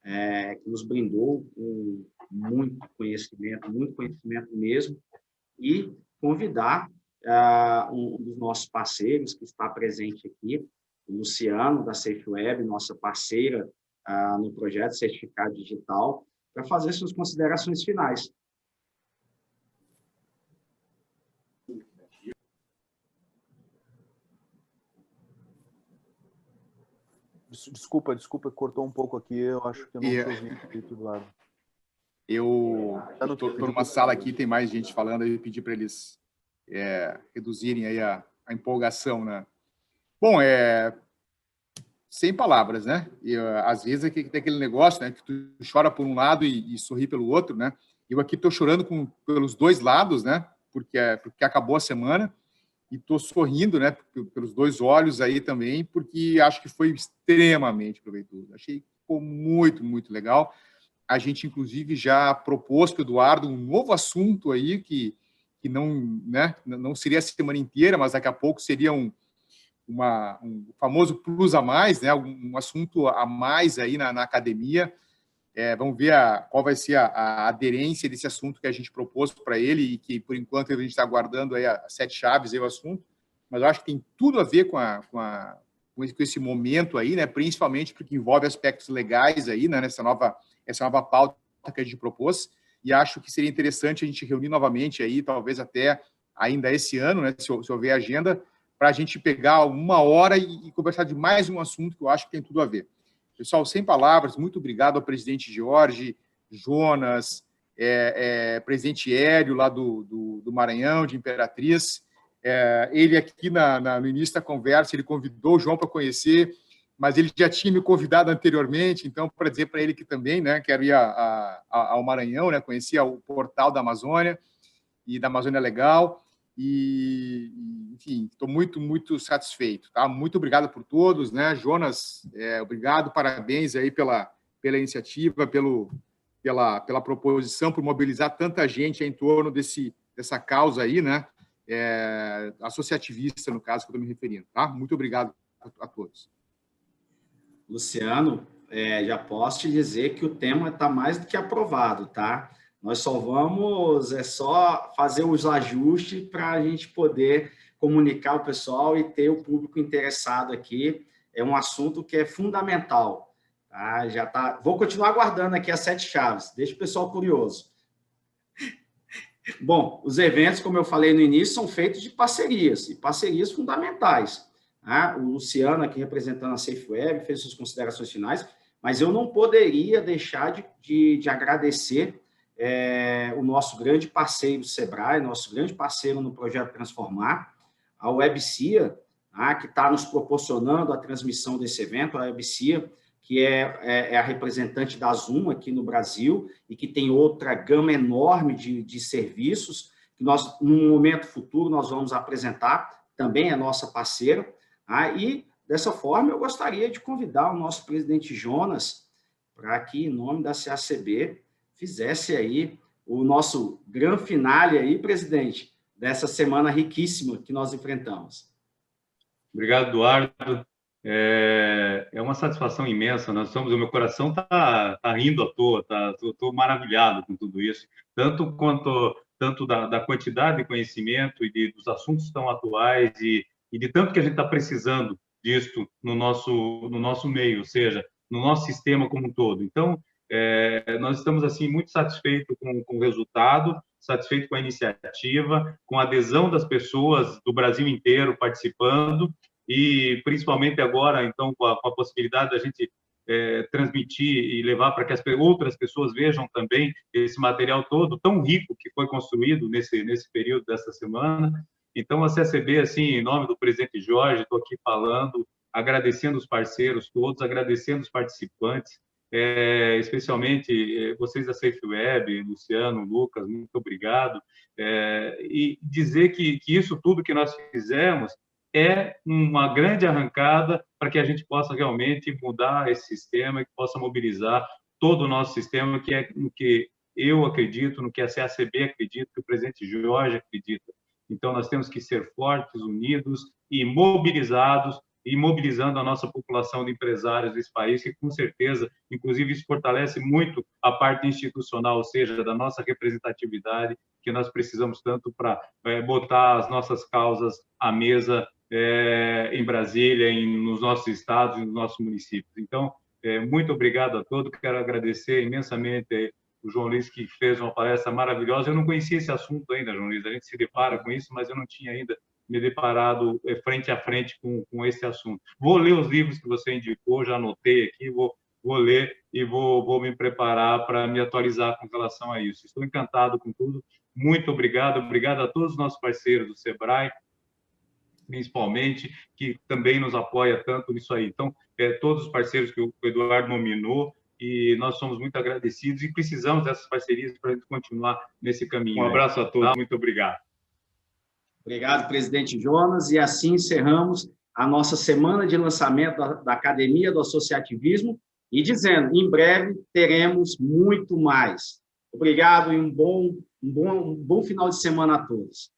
que nos brindou com muito conhecimento mesmo, e convidar um dos nossos parceiros que está presente aqui, o Luciano, da SafeWeb, nossa parceira no projeto Certificado Digital, para fazer suas considerações finais. Desculpa, cortou um pouco aqui, eu acho que eu não te ouvi, Eduardo. Eu estou numa sala aqui, tem mais gente falando, aí eu pedi para eles reduzirem aí a empolgação, né? Bom, sem palavras, né? E às vezes tem aquele negócio, né, que tu chora por um lado e sorri pelo outro, né? Eu aqui estou chorando pelos dois lados, né? Porque acabou a semana, e estou sorrindo, né? Pelos dois olhos aí também, porque acho que foi extremamente proveitoso. Achei que ficou muito, muito legal. A gente, inclusive, já propôs para o Eduardo um novo assunto aí, que não, né, não seria a semana inteira, mas daqui a pouco seria um famoso plus a mais, né, um assunto a mais aí na academia. Vamos ver qual vai ser a aderência desse assunto que a gente propôs para ele e que, por enquanto, a gente está aguardando aí as 7 chaves aí o assunto, mas eu acho que tem tudo a ver com esse momento aí, né, principalmente porque envolve aspectos legais aí, né, essa nova pauta que a gente propôs, e acho que seria interessante a gente reunir novamente aí, talvez até ainda esse ano, né, se houver agenda, para a gente pegar 1 hora e conversar de mais um assunto que eu acho que tem tudo a ver. Pessoal, sem palavras, muito obrigado ao presidente Jorge, Jonas, presidente Hélio, lá do Maranhão, de Imperatriz. Ele aqui no início da conversa, ele convidou o João para conhecer, mas ele já tinha me convidado anteriormente, então, para dizer para ele que também, né, quero ir ao Maranhão, né, conhecer o portal da Amazônia e da Amazônia Legal. E, enfim, estou muito, muito satisfeito. Tá? Muito obrigado por todos, né? Jonas, obrigado, parabéns aí pela iniciativa, pela proposição, por mobilizar tanta gente em torno dessa causa aí, né? Associativista, no caso, que eu estou me referindo. Tá? Muito obrigado a todos. Luciano, já posso te dizer que o tema está mais do que aprovado, tá? Nós só vamos só fazer os ajustes para a gente poder comunicar o pessoal e ter o público interessado aqui. É um assunto que é fundamental. Tá? Já tá. Vou continuar aguardando aqui as 7 chaves. Deixa o pessoal curioso. Bom, os eventos, como eu falei no início, são feitos de parcerias, e parcerias fundamentais. Tá? O Luciano, aqui representando a SafeWeb, fez suas considerações finais, mas eu não poderia deixar de agradecer o nosso grande parceiro Sebrae, nosso grande parceiro no projeto Transformar, a WebCia, que está nos proporcionando a transmissão desse evento, a WebCia, que é a representante da Zoom aqui no Brasil e que tem outra gama enorme de serviços que nós, num momento futuro, nós vamos apresentar, também é nossa parceira. E, dessa forma, eu gostaria de convidar o nosso presidente Jonas para que, em nome da CACB, fizesse aí o nosso grande finale aí, presidente, dessa semana riquíssima que nós enfrentamos. Obrigado, Eduardo. É uma satisfação imensa. O meu coração tá rindo à toa, estou maravilhado com tudo isso, tanto da quantidade de conhecimento e dos assuntos tão atuais e de tanto que a gente está precisando disso no nosso meio, ou seja, no nosso sistema como um todo. Então, nós estamos assim muito satisfeitos com o resultado, satisfeitos com a iniciativa, com a adesão das pessoas do Brasil inteiro participando e principalmente agora, então, com a possibilidade da gente transmitir e levar para que as outras pessoas vejam também esse material todo tão rico que foi construído nesse período dessa semana. Então, a CACB, assim, em nome do presidente Jorge, estou aqui falando, agradecendo os parceiros todos, agradecendo os participantes, especialmente vocês da SafeWeb, Luciano, Lucas, muito obrigado. E dizer que isso tudo que nós fizemos é uma grande arrancada para que a gente possa realmente mudar esse sistema e que possa mobilizar todo o nosso sistema, que é no que eu acredito, no que a CACB acredita, que o presidente Jorge acredita. Então, nós temos que ser fortes, unidos e mobilizados, e mobilizando a nossa população de empresários desse país, que com certeza, inclusive, isso fortalece muito a parte institucional, ou seja, da nossa representatividade, que nós precisamos tanto para botar as nossas causas à mesa em Brasília, nos nossos estados e nos nossos municípios. Então, muito obrigado a todos. Quero agradecer imensamente o João Luiz, que fez uma palestra maravilhosa. Eu não conhecia esse assunto ainda, João Luiz. A gente se depara com isso, mas eu não tinha ainda me deparado frente a frente com esse assunto. Vou ler os livros que você indicou, já anotei aqui, vou ler e vou me preparar para me atualizar com relação a isso. Estou encantado com tudo. Muito obrigado. Obrigado a todos os nossos parceiros do Sebrae, principalmente, que também nos apoia tanto nisso aí. Então, todos os parceiros que o Eduardo nominou, e nós somos muito agradecidos e precisamos dessas parcerias para a gente continuar nesse caminho. Um abraço a todos, muito obrigado. Obrigado, presidente Jonas, e assim encerramos a nossa semana de lançamento da Academia do Associativismo, e dizendo, em breve teremos muito mais. Obrigado e um bom final de semana a todos.